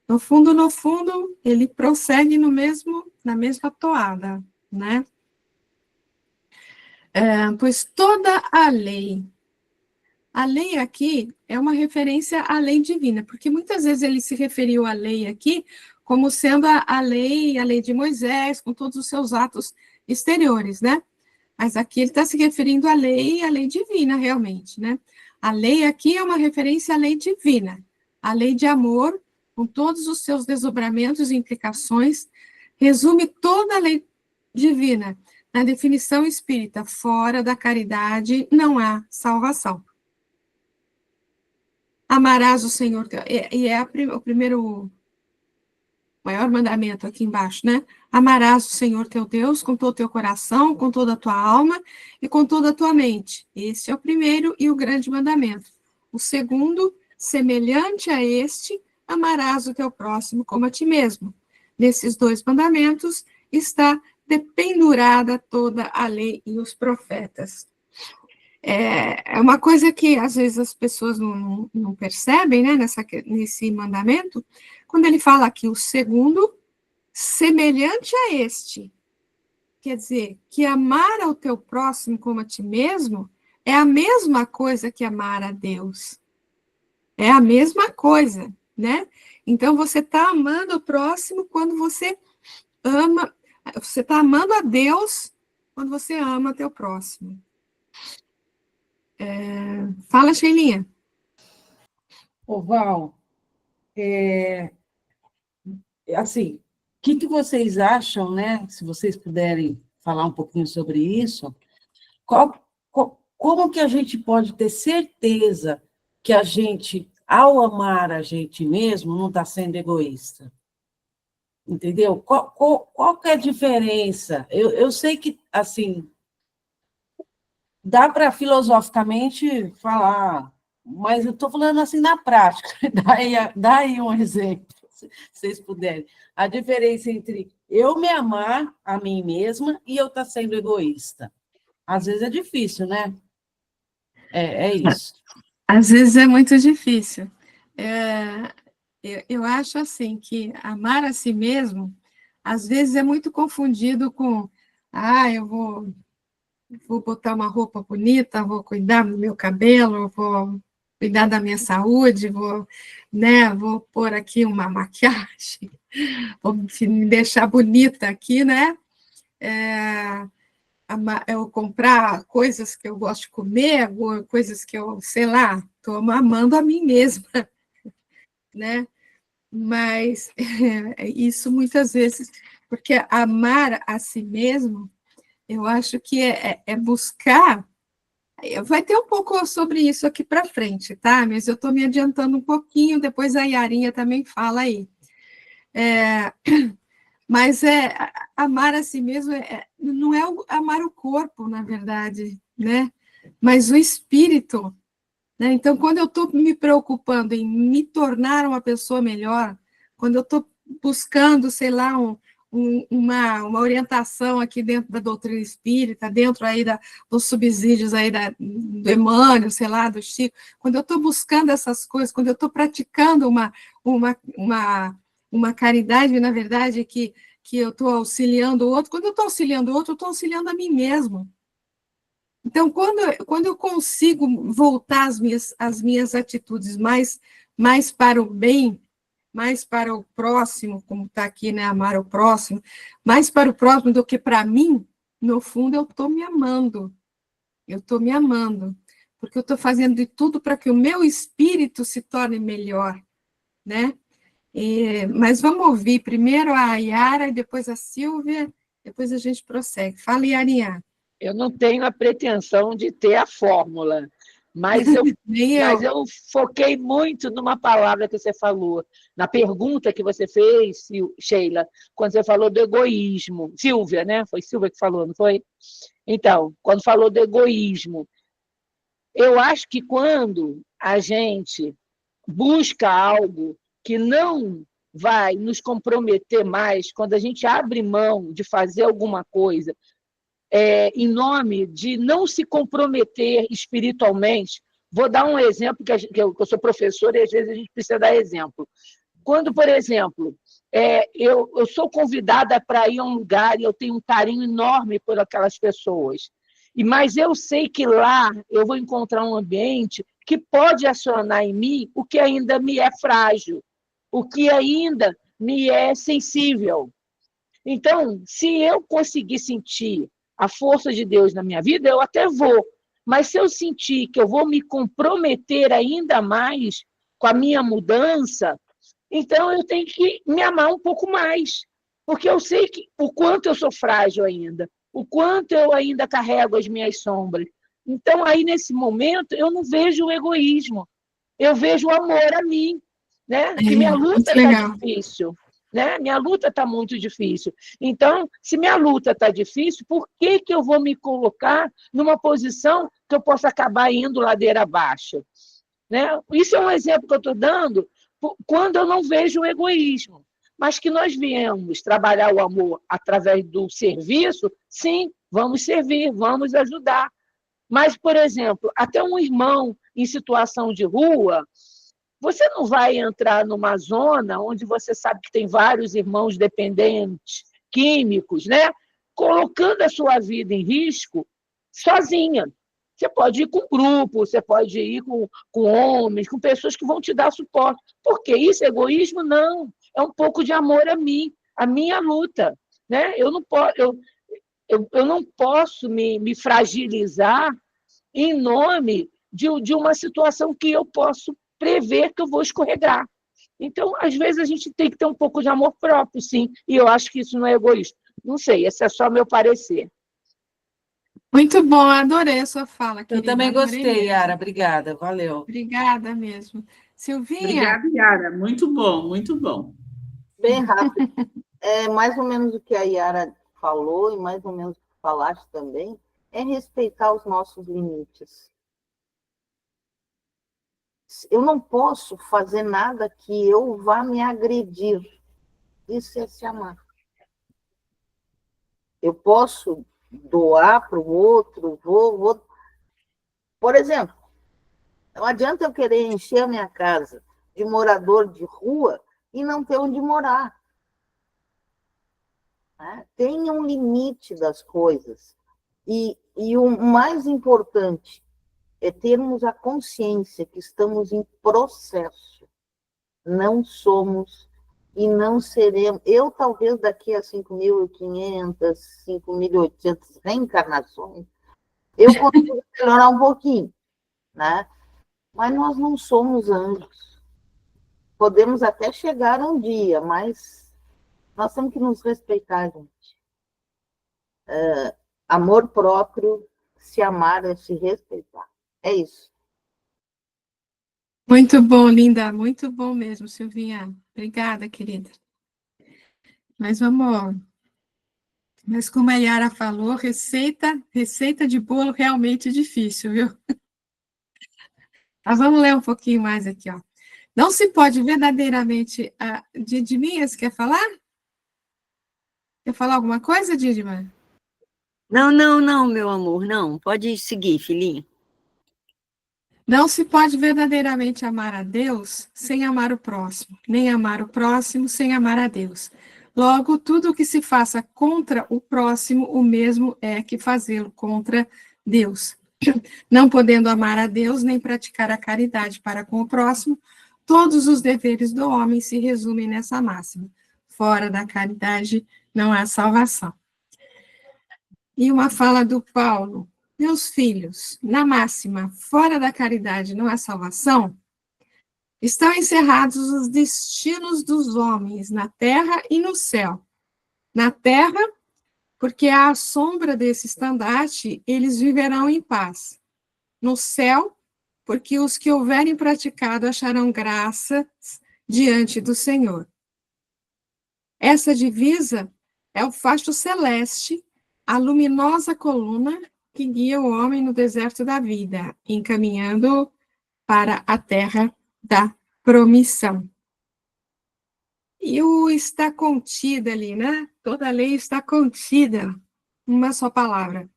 No fundo, ele prossegue na mesma toada, né? Pois toda a lei aqui é uma referência à lei divina, porque muitas vezes ele se referiu à lei aqui como sendo a lei de Moisés, com todos os seus atos exteriores, né? Mas aqui ele está se referindo à lei divina, realmente, né? A lei aqui é uma referência à lei divina, a lei de amor, com todos os seus desdobramentos e implicações, resume toda a lei divina. Na definição espírita, fora da caridade não há salvação. Amarás o Senhor, e é o primeiro maior mandamento aqui embaixo, né? Amarás o Senhor teu Deus com todo o teu coração, com toda a tua alma e com toda a tua mente. Este é o primeiro e o grande mandamento. O segundo, semelhante a este, amarás o teu próximo como a ti mesmo. Nesses dois mandamentos está dependurada toda a lei e os profetas. É uma coisa que, às vezes, as pessoas não percebem, né, nesse mandamento, quando ele fala aqui, o segundo, semelhante a este, quer dizer, que amar ao teu próximo como a ti mesmo é a mesma coisa que amar a Deus. É a mesma coisa, né? Então, você está amando o próximo quando você está amando a Deus quando você ama teu próximo. Fala, Sheilinha. Ô, Val, assim, o que vocês acham, né? Se vocês puderem falar um pouquinho sobre isso, como que a gente pode ter certeza que a gente, ao amar a gente mesmo, não está sendo egoísta? Entendeu? Qual que é a diferença? Eu sei que, assim, dá para filosoficamente falar, mas eu estou falando assim na prática. Dá aí um exemplo, se vocês puderem. A diferença entre eu me amar a mim mesma e eu estar sendo egoísta. Às vezes é difícil, né? É isso. Às vezes é muito difícil. Eu acho assim que amar a si mesmo, às vezes é muito confundido com, eu vou botar uma roupa bonita, vou cuidar do meu cabelo, vou cuidar da minha saúde, vou pôr aqui uma maquiagem, vou me deixar bonita aqui, né? Eu comprar coisas que eu gosto de comer, coisas que eu, sei lá, estou amando a mim mesma, né? Mas isso muitas vezes, porque amar a si mesmo, eu acho que é buscar. Vai ter um pouco sobre isso aqui para frente, tá? Mas eu estou me adiantando um pouquinho, depois a Yarinha também fala aí. Mas amar a si mesmo não é amar o corpo, na verdade, né? Mas o espírito, né? Então, quando eu estou me preocupando em me tornar uma pessoa melhor, quando eu estou buscando, sei lá, uma orientação aqui dentro da doutrina espírita, dentro aí dos subsídios aí do Emmanuel, sei lá, do Chico, quando eu estou buscando essas coisas, quando eu estou praticando uma caridade, na verdade, que eu estou auxiliando o outro, quando eu estou auxiliando o outro, eu estou auxiliando a mim mesmo. Então, quando eu consigo voltar as minhas atitudes mais para o bem, mais para o próximo, como está aqui, né, amar o próximo, mais para o próximo do que para mim, no fundo, eu estou me amando. Eu estou me amando, porque eu estou fazendo de tudo para que o meu espírito se torne melhor, né? Mas vamos ouvir primeiro a Yara, e depois a Silvia, depois a gente prossegue. Fala, Yarinha. Eu não tenho a pretensão de ter a fórmula, mas eu foquei muito numa palavra que você falou, na pergunta que você fez, Sheila, quando você falou do egoísmo. Silvia, né? Foi Silvia que falou, não foi? Então, quando falou do egoísmo, eu acho que quando a gente busca algo que não vai nos comprometer mais, quando a gente abre mão de fazer alguma coisa, em nome de não se comprometer espiritualmente. Vou dar um exemplo, que eu sou professora e às vezes a gente precisa dar exemplo. Quando, por exemplo, eu sou convidada para ir a um lugar e eu tenho um carinho enorme por aquelas pessoas, mas eu sei que lá eu vou encontrar um ambiente que pode acionar em mim o que ainda me é frágil, o que ainda me é sensível. Então, se eu conseguir sentir a força de Deus na minha vida, eu até vou. Mas se eu sentir que eu vou me comprometer ainda mais com a minha mudança, então eu tenho que me amar um pouco mais. Porque eu sei o quanto eu sou frágil ainda, o quanto eu ainda carrego as minhas sombras. Então, aí, nesse momento, eu não vejo o egoísmo, eu vejo o amor a mim, né? Que minha luta está difícil. Né? Minha luta está muito difícil. Então, se minha luta está difícil, por que eu vou me colocar numa posição que eu possa acabar indo ladeira abaixo? Né? Isso é um exemplo que eu estou dando quando eu não vejo o egoísmo. Mas que nós viemos trabalhar o amor através do serviço, sim, vamos servir, vamos ajudar. Mas, por exemplo, até um irmão em situação de rua, você não vai entrar numa zona onde você sabe que tem vários irmãos dependentes, químicos, né? Colocando a sua vida em risco sozinha. Você pode ir com grupo, você pode ir com homens, com pessoas que vão te dar suporte. Por quê? Isso é egoísmo? Não. É um pouco de amor a mim, a minha luta. Né? Eu não posso me fragilizar em nome de uma situação que eu posso prever que eu vou escorregar. Então, às vezes, a gente tem que ter um pouco de amor próprio, sim, e eu acho que isso não é egoísta. Não sei, esse é só meu parecer. Muito bom, adorei a sua fala, querida. Eu também gostei, Yara, obrigada, valeu. Obrigada mesmo. Silvinha? Obrigada, Yara, muito bom, muito bom. Bem rápido. Mais ou menos o que a Yara falou, e mais ou menos o que falaste também, é respeitar os nossos limites. Eu não posso fazer nada que eu vá me agredir. Isso é se amar. Eu posso doar para o outro, vou. Por exemplo, não adianta eu querer encher a minha casa de morador de rua e não ter onde morar. Né? Tem um limite das coisas. E o mais importante é termos a consciência que estamos em processo. Não somos e não seremos. Eu, talvez, daqui a 5.500, 5.800 reencarnações, eu consigo melhorar um pouquinho, né? Mas nós não somos anjos. Podemos até chegar um dia, mas nós temos que nos respeitar, gente. Amor próprio, se amar é se respeitar. É isso. Muito bom, linda, muito bom mesmo, Silvinha. Obrigada, querida. Mas vamos. Mas como a Yara falou, receita de bolo realmente difícil, viu? Mas vamos ler um pouquinho mais aqui, ó. Não se pode verdadeiramente. Didimia, você quer falar? Quer falar alguma coisa, Didima? Não, meu amor, não. Pode seguir, filhinha. Não se pode verdadeiramente amar a Deus sem amar o próximo, nem amar o próximo sem amar a Deus. Logo, tudo o que se faça contra o próximo, o mesmo é que fazê-lo contra Deus. Não podendo amar a Deus nem praticar a caridade para com o próximo, todos os deveres do homem se resumem nessa máxima. Fora da caridade não há salvação. E uma fala do Paulo: meus filhos, na máxima, fora da caridade não há salvação, estão encerrados os destinos dos homens na terra e no céu. Na terra, porque à sombra desse estandarte, eles viverão em paz. No céu, porque os que houverem praticado acharão graças diante do Senhor. Essa divisa é o fasto celeste, a luminosa coluna que guia o homem no deserto da vida, encaminhando para a terra da promissão. E o está contida ali, né? Toda lei está contida numa só palavra.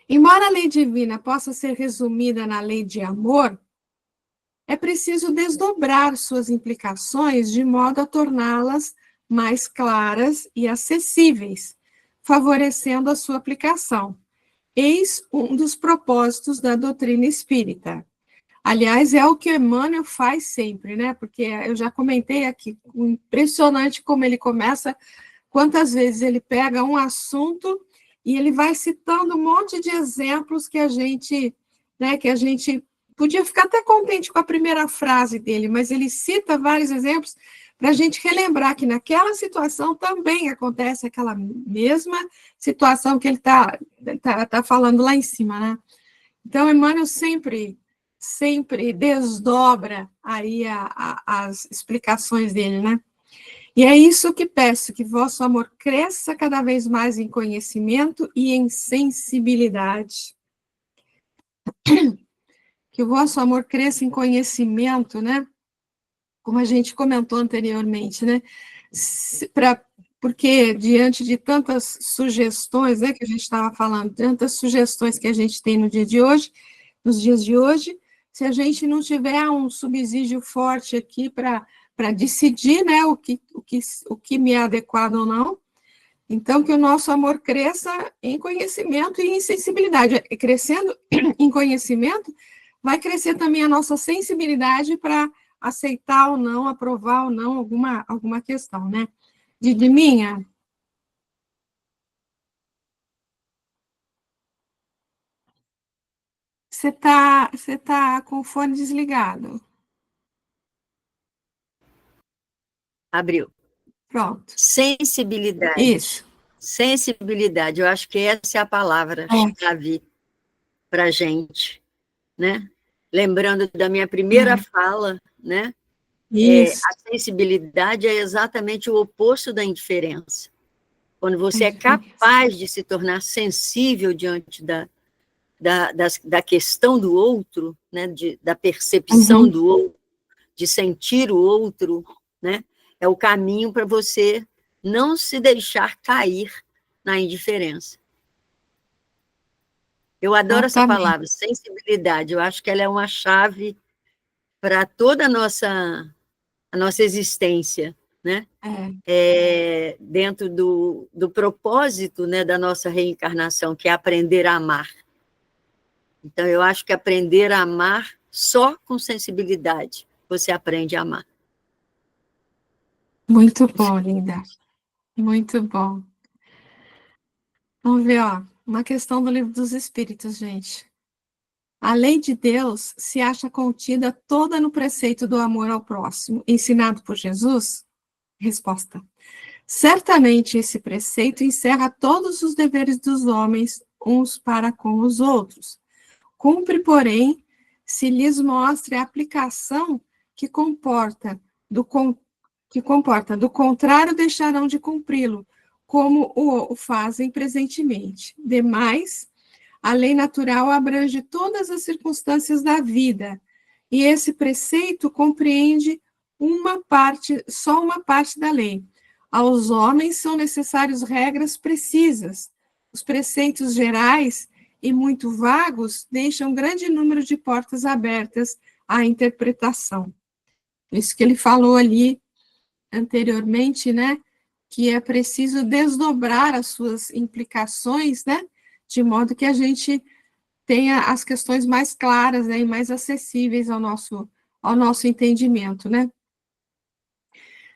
Embora a lei divina possa ser resumida na lei de amor, é preciso desdobrar suas implicações de modo a torná-las mais claras e acessíveis, favorecendo a sua aplicação. Eis um dos propósitos da doutrina espírita. Aliás, é o que Emmanuel faz sempre, né? Porque eu já comentei aqui, impressionante como ele começa, quantas vezes ele pega um assunto e ele vai citando um monte de exemplos que a gente podia ficar até contente com a primeira frase dele, mas ele cita vários exemplos para a gente relembrar que naquela situação também acontece aquela mesma situação que ele tá falando lá em cima, né? Então, Emmanuel sempre desdobra aí as explicações dele, né? E é isso que peço, que vosso amor cresça cada vez mais em conhecimento e em sensibilidade. Que o vosso amor cresça em conhecimento, né? Como a gente comentou anteriormente, né? Porque diante de tantas sugestões, né, que a gente estava falando, tantas sugestões que a gente tem no dia de hoje, nos dias de hoje, se a gente não tiver um subsídio forte aqui para decidir, né, o que me é adequado ou não, então que o nosso amor cresça em conhecimento e em sensibilidade. Crescendo em conhecimento, vai crescer também a nossa sensibilidade para aceitar ou não, aprovar ou não alguma questão, né? Didiminha? Você tá com o fone desligado. Abriu. Pronto. Sensibilidade. Isso. Sensibilidade, eu acho que essa é a palavra-chave para a gente, né? Lembrando da minha primeira fala, né? A sensibilidade é exatamente o oposto da indiferença. Quando você é capaz de se tornar sensível diante da questão do outro, né, da percepção do outro, de sentir o outro, né, é o caminho para você não se deixar cair na indiferença. Eu adoro essa palavra, sensibilidade. Eu acho que ela é uma chave para toda a nossa existência, né? Dentro do propósito, né, da nossa reencarnação, que é aprender a amar. Então, eu acho que aprender a amar só com sensibilidade, você aprende a amar. Muito bom, Linda. Muito bom. Vamos ver, ó, uma questão do Livro dos Espíritos, gente. A lei de Deus se acha contida toda no preceito do amor ao próximo, ensinado por Jesus? Resposta. Certamente esse preceito encerra todos os deveres dos homens uns para com os outros. Cumpre, porém, se lhes mostre a aplicação que comporta, do contrário deixarão de cumpri-lo, como o fazem presentemente. Demais, a lei natural abrange todas as circunstâncias da vida, e esse preceito compreende só uma parte da lei. Aos homens são necessárias regras precisas. Os preceitos gerais e muito vagos deixam grande número de portas abertas à interpretação. Isso que ele falou ali anteriormente, né, que é preciso desdobrar as suas implicações, né, de modo que a gente tenha as questões mais claras, né, e mais acessíveis ao nosso entendimento, né.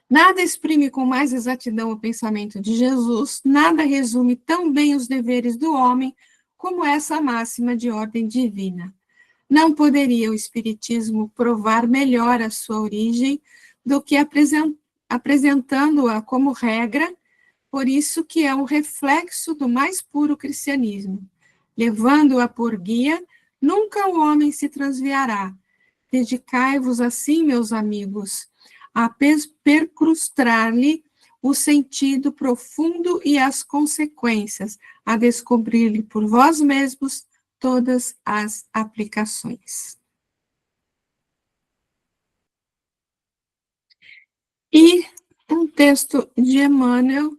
Nada exprime com mais exatidão o pensamento de Jesus, nada resume tão bem os deveres do homem como essa máxima de ordem divina. Não poderia o Espiritismo provar melhor a sua origem do que apresentando-a como regra, por isso que é um reflexo do mais puro cristianismo. Levando-a por guia, nunca o homem se transviará. Dedicai-vos assim, meus amigos, a percrustar-lhe o sentido profundo e as consequências, a descobrir-lhe por vós mesmos todas as aplicações. E um texto de Emmanuel,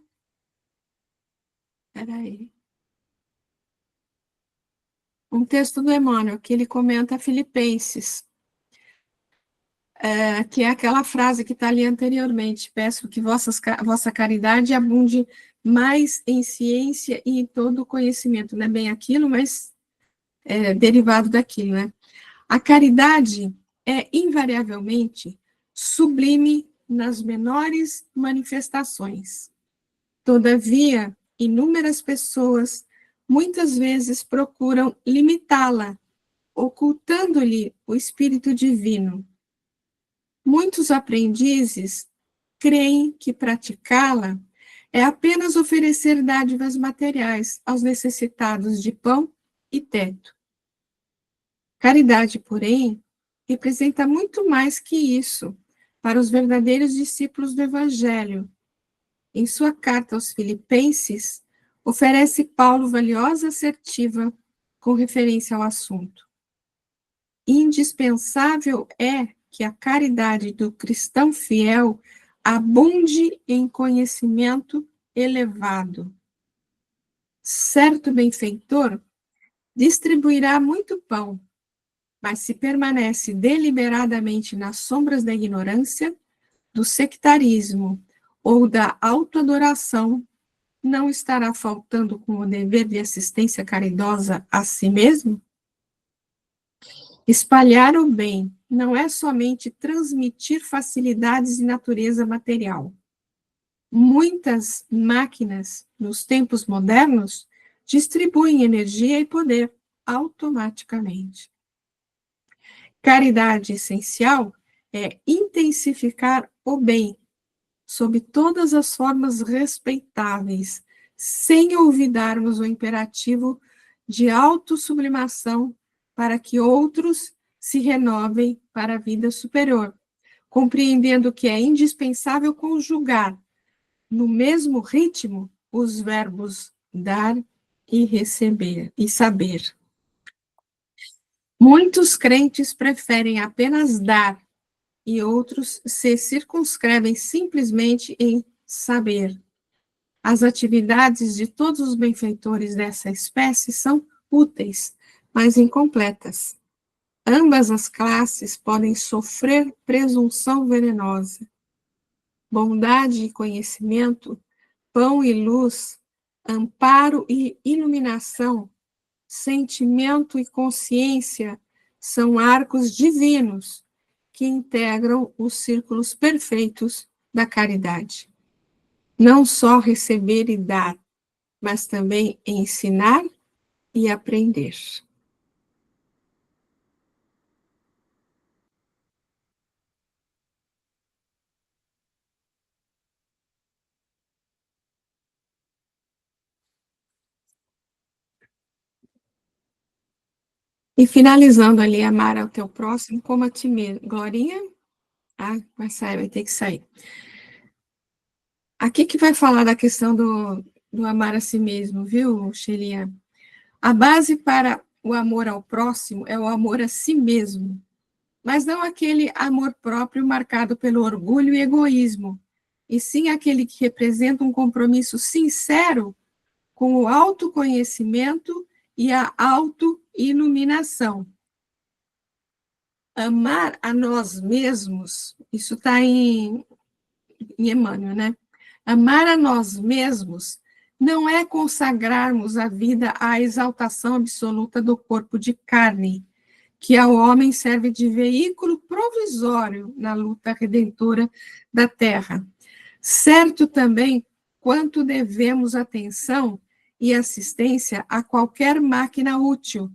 um texto do Emmanuel, que ele comenta Filipenses, que é aquela frase que está ali anteriormente: peço que vossa caridade abunde mais em ciência e em todo o conhecimento. Não é bem aquilo, mas é derivado daquilo, né? A caridade é invariavelmente sublime nas menores manifestações. Todavia, inúmeras pessoas muitas vezes procuram limitá-la, ocultando-lhe o espírito divino. Muitos aprendizes creem que praticá-la é apenas oferecer dádivas materiais aos necessitados de pão e teto. Caridade, porém, representa muito mais que isso para os verdadeiros discípulos do Evangelho. Em sua carta aos Filipenses, oferece Paulo valiosa assertiva com referência ao assunto. Indispensável é que a caridade do cristão fiel abunde em conhecimento elevado. Certo benfeitor distribuirá muito pão, mas se permanece deliberadamente nas sombras da ignorância, do sectarismo ou da autoadoração, não estará faltando com o dever de assistência caridosa a si mesmo? Espalhar o bem não é somente transmitir facilidades de natureza material. Muitas máquinas, nos tempos modernos, distribuem energia e poder automaticamente. Caridade essencial é intensificar o bem, sob todas as formas respeitáveis, sem olvidarmos o imperativo de autossublimação para que outros se renovem para a vida superior, compreendendo que é indispensável conjugar, no mesmo ritmo, os verbos dar e receber, e saber. Muitos crentes preferem apenas dar, e outros se circunscrevem simplesmente em saber. As atividades de todos os benfeitores dessa espécie são úteis, mas incompletas. Ambas as classes podem sofrer presunção venenosa. Bondade e conhecimento, pão e luz, amparo e iluminação, sentimento e consciência são arcos divinos que integram os círculos perfeitos da caridade. Não só receber e dar, mas também ensinar e aprender. E finalizando ali, amar ao teu próximo como a ti mesmo. Glorinha? Ah, vai ter que sair. Aqui que vai falar da questão do amar a si mesmo, viu, Xelia? A base para o amor ao próximo é o amor a si mesmo, mas não aquele amor próprio marcado pelo orgulho e egoísmo, e sim aquele que representa um compromisso sincero com o autoconhecimento e a autoiluminação. Amar a nós mesmos, isso está em Emmanuel, né? Amar a nós mesmos não é consagrarmos a vida à exaltação absoluta do corpo de carne, que ao homem serve de veículo provisório na luta redentora da terra. Certo também quanto devemos atenção e assistência a qualquer máquina útil.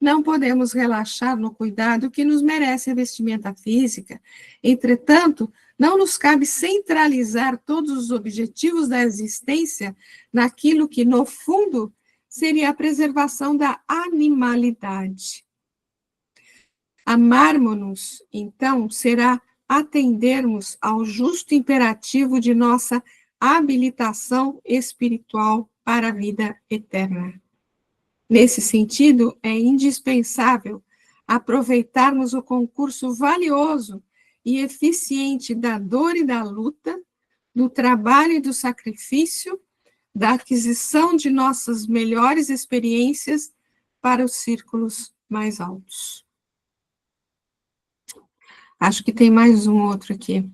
Não podemos relaxar no cuidado que nos merece a vestimenta física. Entretanto, não nos cabe centralizar todos os objetivos da existência naquilo que, no fundo, seria a preservação da animalidade. Amarmos-nos, então, será atendermos ao justo imperativo de nossa habilitação espiritual para a vida eterna. Nesse sentido, é indispensável aproveitarmos o concurso valioso e eficiente da dor e da luta, do trabalho e do sacrifício, da aquisição de nossas melhores experiências para os círculos mais altos. Acho que tem mais um outro aqui.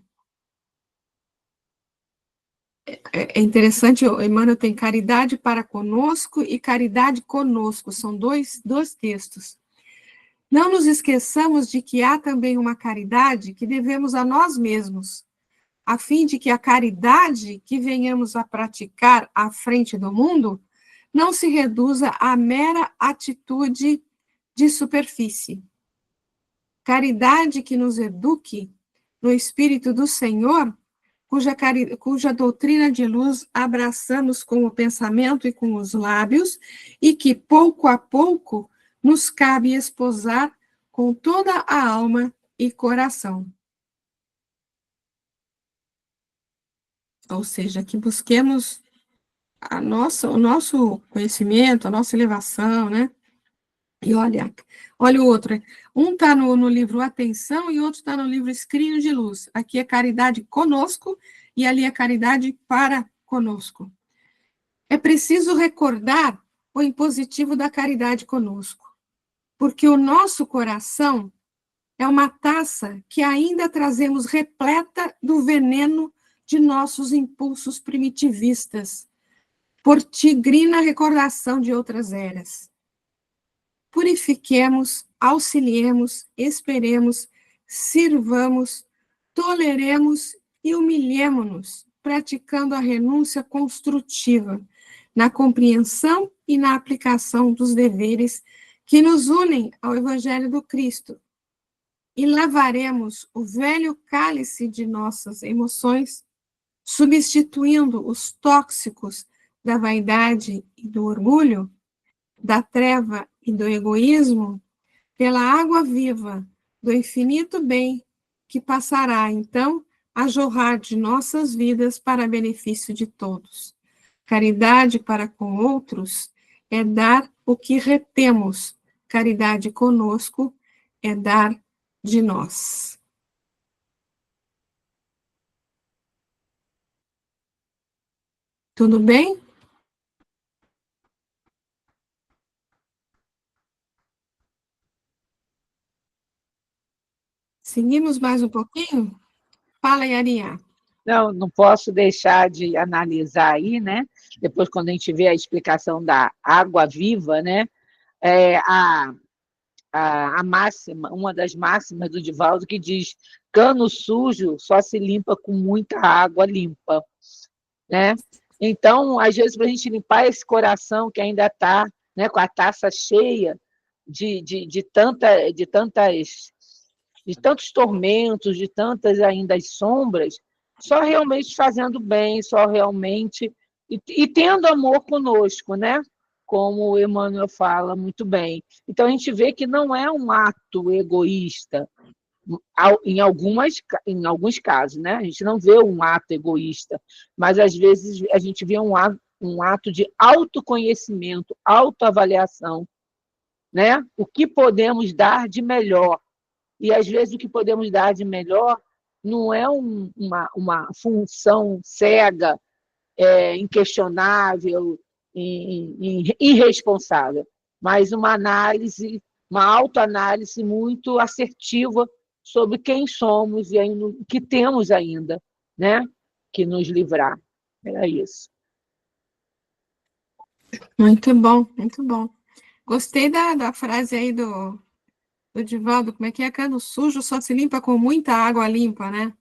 É interessante, Emmanuel tem caridade para conosco e caridade conosco, são dois textos. Não nos esqueçamos de que há também uma caridade que devemos a nós mesmos, a fim de que a caridade que venhamos a praticar à frente do mundo não se reduza à mera atitude de superfície. Caridade que nos eduque no Espírito do Senhor, cuja doutrina de luz abraçamos com o pensamento e com os lábios, e que, pouco a pouco, nos cabe esposar com toda a alma e coração. Ou seja, que busquemos o nosso conhecimento, a nossa elevação, né? E olha o outro. Um está no livro Atenção e outro está no livro Escrínio de Luz. Aqui é caridade conosco e ali é caridade para conosco. É preciso recordar o impositivo da caridade conosco, porque o nosso coração é uma taça que ainda trazemos repleta do veneno de nossos impulsos primitivistas, por tigrina recordação de outras eras. Purifiquemos, auxiliemos, esperemos, sirvamos, toleremos e humilhemo-nos, praticando a renúncia construtiva, na compreensão e na aplicação dos deveres que nos unem ao Evangelho do Cristo, e lavaremos o velho cálice de nossas emoções, substituindo os tóxicos da vaidade e do orgulho, da treva e do egoísmo, pela água viva do infinito bem, que passará, então, a jorrar de nossas vidas para benefício de todos. Caridade para com outros é dar o que retemos, caridade conosco é dar de nós. Tudo bem? Seguimos mais um pouquinho? Fala, Yarinha. Não posso deixar de analisar aí, né? Depois, quando a gente vê a explicação da água viva, né? A máxima, uma das máximas do Divaldo, que diz: cano sujo só se limpa com muita água limpa, né? Então, às vezes, para a gente limpar esse coração que ainda está, né, com a taça cheia de tantos tormentos, de tantas ainda sombras, só realmente fazendo bem, só realmente e tendo amor conosco, né? Como o Emmanuel fala muito bem. Então, a gente vê que não é um ato egoísta, em alguns casos, né? A gente não vê um ato egoísta, mas, às vezes, a gente vê um ato de autoconhecimento, autoavaliação, né? O que podemos dar de melhor. E, às vezes, o que podemos dar de melhor não é uma função cega, inquestionável, irresponsável, mas uma análise, uma autoanálise muito assertiva sobre quem somos e o que temos ainda, né, que nos livrar. Era isso. Muito bom, muito bom. Gostei da frase aí do Divaldo, como é que é? Cano sujo só se limpa com muita água limpa, né?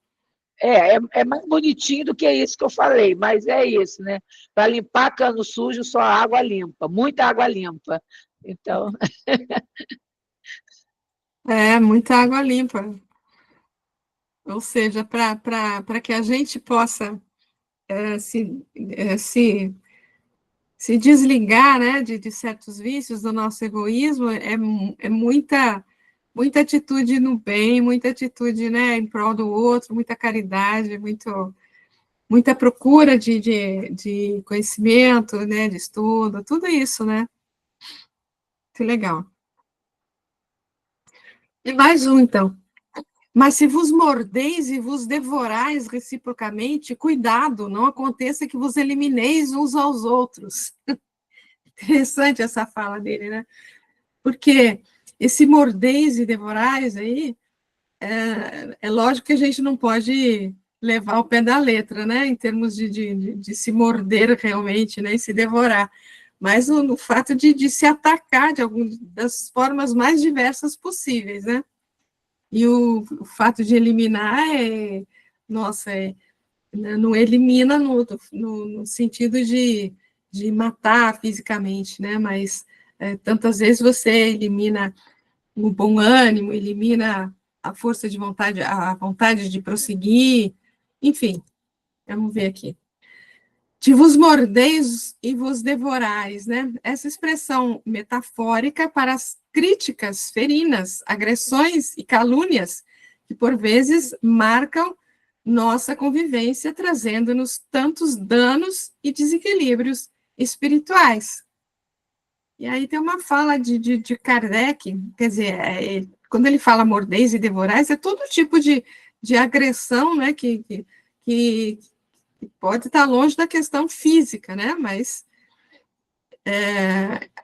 É mais bonitinho do que isso que eu falei, mas é isso, né? Para limpar cano sujo, só água limpa, muita água limpa. Então. Muita água limpa. Ou seja, para que a gente possa se desligar, né, de certos vícios do nosso egoísmo, é muita atitude no bem, muita atitude, né, em prol do outro, muita caridade, muita procura de conhecimento, né, de estudo, tudo isso, né? Que legal. E mais um, então. Mas se vos mordeis e vos devorais reciprocamente, cuidado, não aconteça que vos elimineis uns aos outros. Interessante essa fala dele, né? Porque esse mordeis e devorais aí, é lógico que a gente não pode levar o pé da letra, né? Em termos de se morder realmente, né? E se devorar. Mas no fato de se atacar de algumas das formas mais diversas possíveis, né? E o fato de eliminar não elimina no sentido de matar fisicamente, né? Mas tantas vezes você elimina o bom ânimo, elimina a força de vontade, a vontade de prosseguir, enfim, vamos ver aqui. De vos mordeis e vos devorais, né? Essa expressão metafórica para as críticas ferinas, agressões e calúnias que, por vezes, marcam nossa convivência, trazendo-nos tantos danos e desequilíbrios espirituais. E aí tem uma fala de Kardec, quer dizer, quando ele fala mordeis e devorais, é todo tipo de agressão, né, que pode estar longe da questão física, né? Mas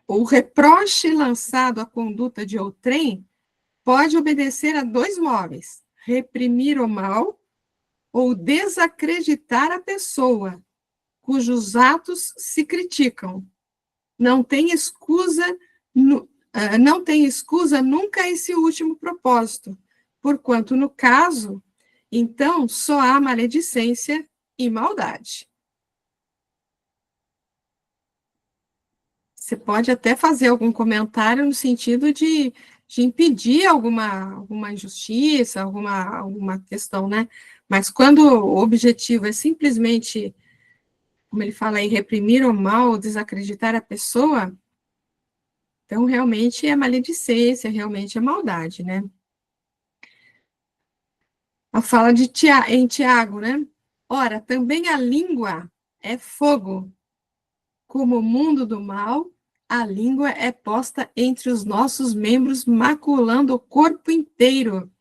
o reproche lançado à conduta de outrem pode obedecer a dois móveis: reprimir o mal ou desacreditar a pessoa, cujos atos se criticam. Não tem escusa nunca esse último propósito, porquanto, no caso, então, só há maledicência e maldade. Você pode até fazer algum comentário no sentido de impedir alguma injustiça, alguma questão, né? Mas quando o objetivo é simplesmente, como ele fala aí, reprimir o mal, desacreditar a pessoa, então realmente é maledicência, realmente é maldade, né? A fala em Tiago, né? Ora, também a língua é fogo, como o mundo do mal, a língua é posta entre os nossos membros, maculando o corpo inteiro,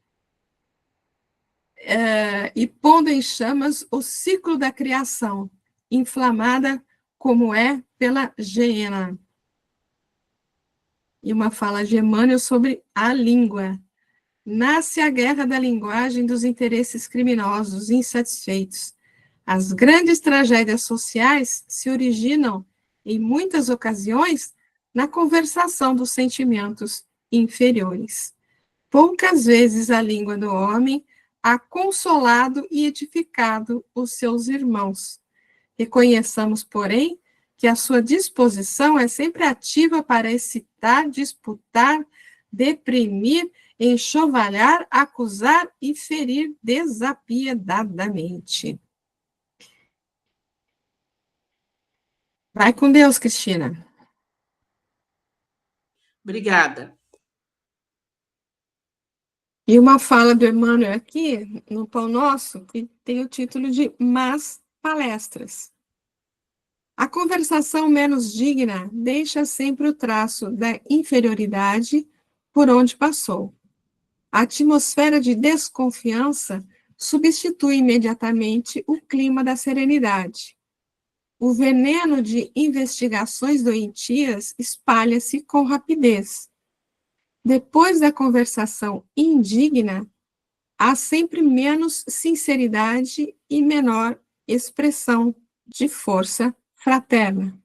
e pondo em chamas o ciclo da criação, inflamada como é pela hiena. E uma fala de Emmanuel sobre a língua. Nasce a guerra da linguagem dos interesses criminosos insatisfeitos. As grandes tragédias sociais se originam, em muitas ocasiões, na conversação dos sentimentos inferiores. Poucas vezes a língua do homem ha consolado e edificado os seus irmãos. Reconheçamos, porém, que a sua disposição é sempre ativa para excitar, disputar, deprimir, enxovalhar, acusar e ferir desapiedadamente. Vai com Deus, Cristina. Obrigada. E uma fala do Emmanuel aqui, no Pão Nosso, que tem o título de Más Palestras. A conversação menos digna deixa sempre o traço da inferioridade por onde passou. A atmosfera de desconfiança substitui imediatamente o clima da serenidade. O veneno de investigações doentias espalha-se com rapidez. Depois da conversação indigna, há sempre menos sinceridade e menor expressão de força fraterna.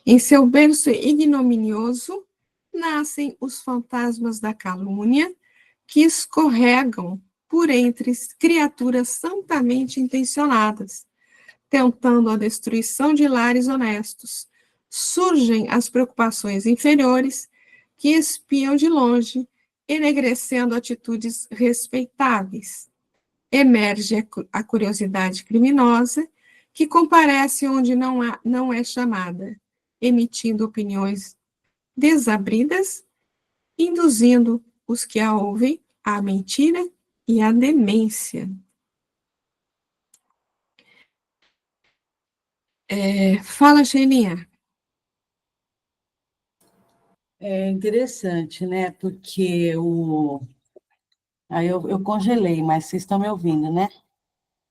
Em seu berço ignominioso, nascem os fantasmas da calúnia que escorregam por entre criaturas santamente intencionadas, tentando a destruição de lares honestos. Surgem as preocupações inferiores que espiam de longe, enegrecendo atitudes respeitáveis. Emerge a curiosidade criminosa, que comparece onde não é chamada, emitindo opiniões desabridas, induzindo os que a ouvem à mentira e à demência. Fala, Sheilinha. É interessante, né? Porque aí eu congelei, mas vocês estão me ouvindo, né?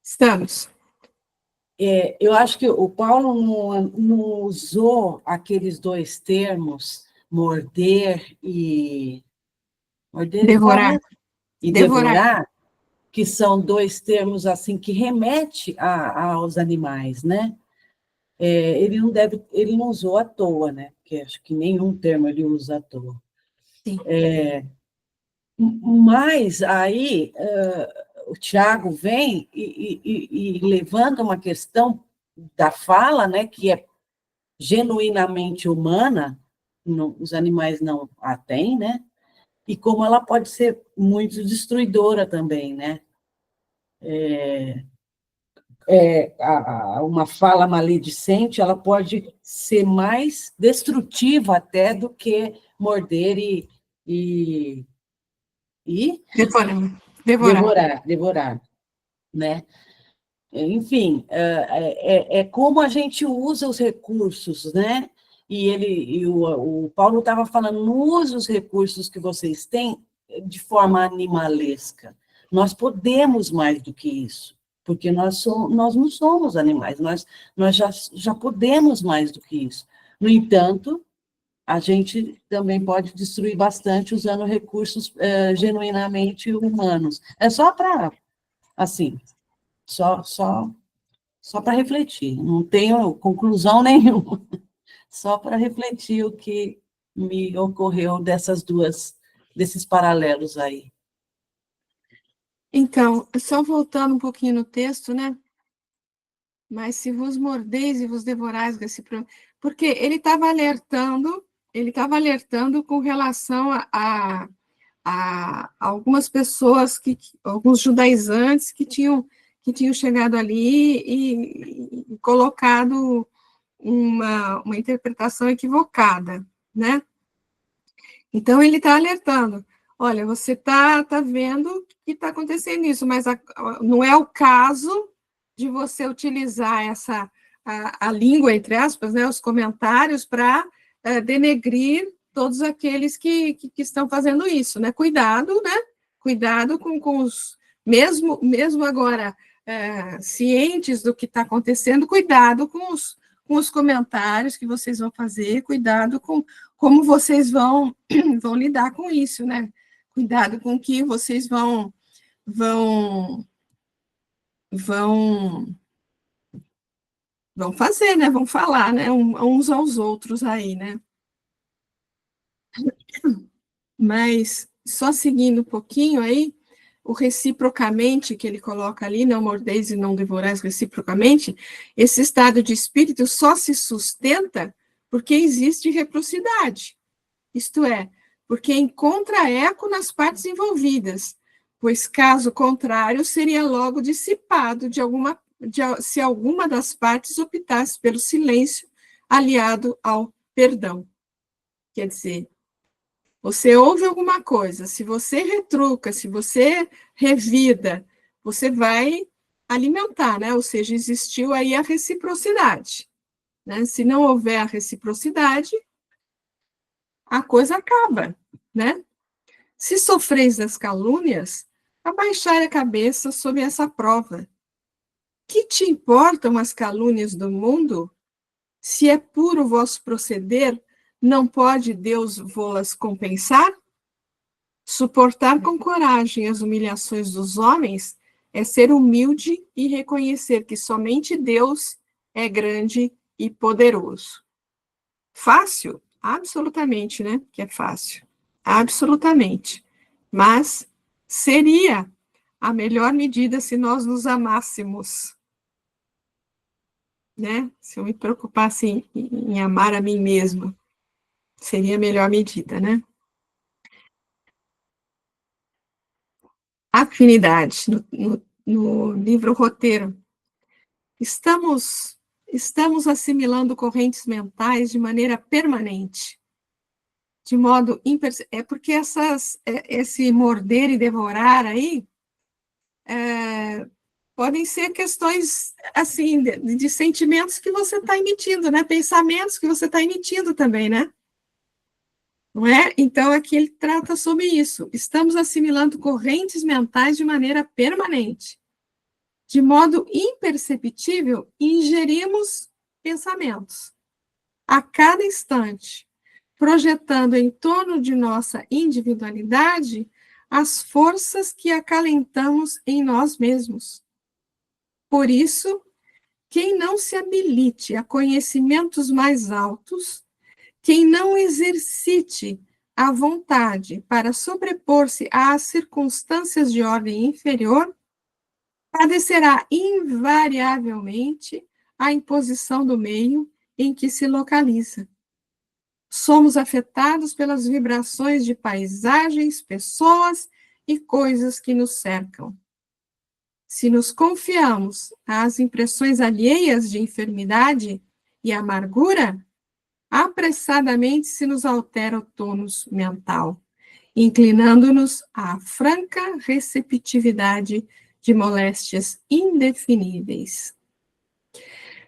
Estamos. Eu acho que o Paulo não usou aqueles dois termos, morder e... Devorar. E devorar, que são dois termos assim que remete aos animais, né? Ele não usou à toa, né? Porque acho que nenhum termo ele usa à toa. Sim. Mas aí o Tiago vem e levanta uma questão da fala, né? Que é genuinamente humana, os animais não a têm, né? E como ela pode ser muito destruidora também, né? Uma fala maledicente, ela pode ser mais destrutiva até do que morder e devorar, né? Enfim, como a gente usa os recursos, né? E o Paulo estava falando, não use os recursos que vocês têm de forma animalesca. Nós podemos mais do que isso, porque nós não somos animais, nós já podemos mais do que isso. No entanto, a gente também pode destruir bastante usando recursos genuinamente humanos. É só para, assim, só para refletir, não tenho conclusão nenhuma, só para refletir o que me ocorreu desses paralelos aí. Então, só voltando um pouquinho no texto, né? Mas se vos mordeis e vos devorais, porque ele estava alertando com relação a algumas pessoas, alguns judaizantes que tinham chegado ali e colocado uma interpretação equivocada, né? Então, ele está alertando, olha, você está vendo que está acontecendo isso, mas não é o caso de você utilizar a língua, entre aspas, né, os comentários, para denegrir todos aqueles que estão fazendo isso, né? Cuidado, né? Cuidado com os... Mesmo agora cientes do que está acontecendo, cuidado com os comentários que vocês vão fazer, cuidado com como vocês vão lidar com isso, né? Cuidado com o que vocês vão fazer, né? Vão falar, né? Uns aos outros aí, né? Mas, só seguindo um pouquinho aí, o reciprocamente que ele coloca ali, não mordeis e não devorais reciprocamente, esse estado de espírito só se sustenta porque existe reciprocidade. Isto é, porque encontra eco nas partes envolvidas, pois caso contrário seria logo dissipado se alguma das partes optasse pelo silêncio aliado ao perdão. Quer dizer, você ouve alguma coisa, se você retruca, se você revida, você vai alimentar, né? Ou seja, existiu aí a reciprocidade, né? Se não houver a reciprocidade, a coisa acaba, né? Se sofreis das calúnias, abaixai a cabeça sob essa prova. Que te importam as calúnias do mundo? Se é puro o vosso proceder, não pode Deus vô-las compensar? Suportar com coragem as humilhações dos homens é ser humilde e reconhecer que somente Deus é grande e poderoso. Fácil? Absolutamente, né? Que é fácil. Absolutamente. Mas seria a melhor medida se nós nos amássemos, né? Se eu me preocupasse em amar a mim mesma, seria a melhor medida, né? Afinidade, no livro Roteiro. Estamos assimilando correntes mentais de maneira permanente, de modo imperceptível. É porque esse morder e devorar aí podem ser questões, assim, de sentimentos que você está emitindo, né? Pensamentos que você está emitindo também, né? Não é? Então, aqui ele trata sobre isso. Estamos assimilando correntes mentais de maneira permanente. De modo imperceptível, ingerimos pensamentos a cada instante, projetando em torno de nossa individualidade as forças que acalentamos em nós mesmos. Por isso, quem não se habilite a conhecimentos mais altos, quem não exercite a vontade para sobrepor-se às circunstâncias de ordem inferior, padecerá invariavelmente a imposição do meio em que se localiza. Somos afetados pelas vibrações de paisagens, pessoas e coisas que nos cercam. Se nos confiamos às impressões alheias de enfermidade e amargura, apressadamente se nos altera o tônus mental, inclinando-nos à franca receptividade de moléstias indefiníveis.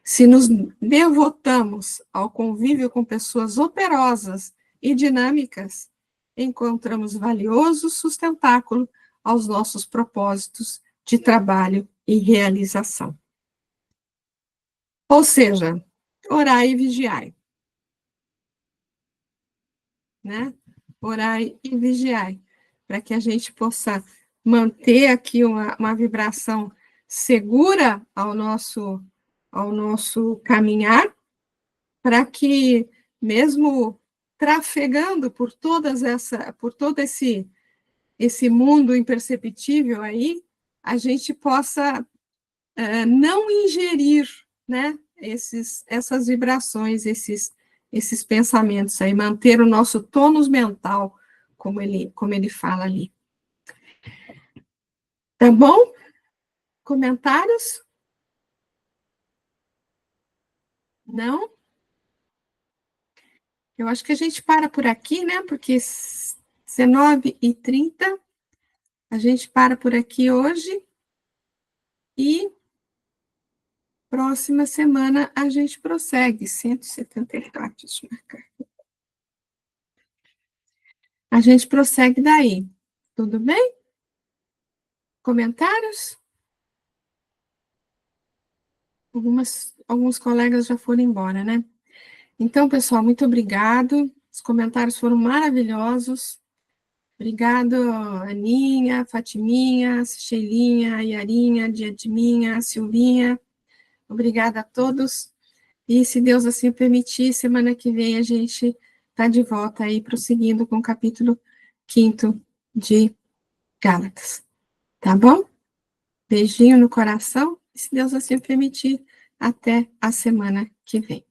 Se nos devotamos ao convívio com pessoas operosas e dinâmicas, encontramos valioso sustentáculo aos nossos propósitos de trabalho e realização. Ou seja, orai e vigiai. Né? Orai e vigiai, para que a gente possa manter aqui uma vibração segura ao nosso caminhar, para que, mesmo trafegando por todo esse mundo imperceptível aí, a gente possa não ingerir, né, essas vibrações, esses pensamentos aí, manter o nosso tônus mental, como ele fala ali. Tá bom? Comentários? Não? Eu acho que a gente para por aqui, né? Porque 19h30, a gente para por aqui hoje e próxima semana a gente prossegue, 174, deixa eu marcar. a gente prossegue daí. Tudo bem? Comentários? Alguns colegas já foram embora, né? Então, pessoal, muito obrigado. Os comentários foram maravilhosos. Obrigado, Aninha, Fatiminha, Sheilinha, Iarinha, Diadminha, Silvinha. Obrigada a todos. E, se Deus assim permitir, semana que vem a gente está de volta aí, prosseguindo com o capítulo 5º de Gálatas. Tá bom? Beijinho no coração. E, se Deus assim permitir, até a semana que vem.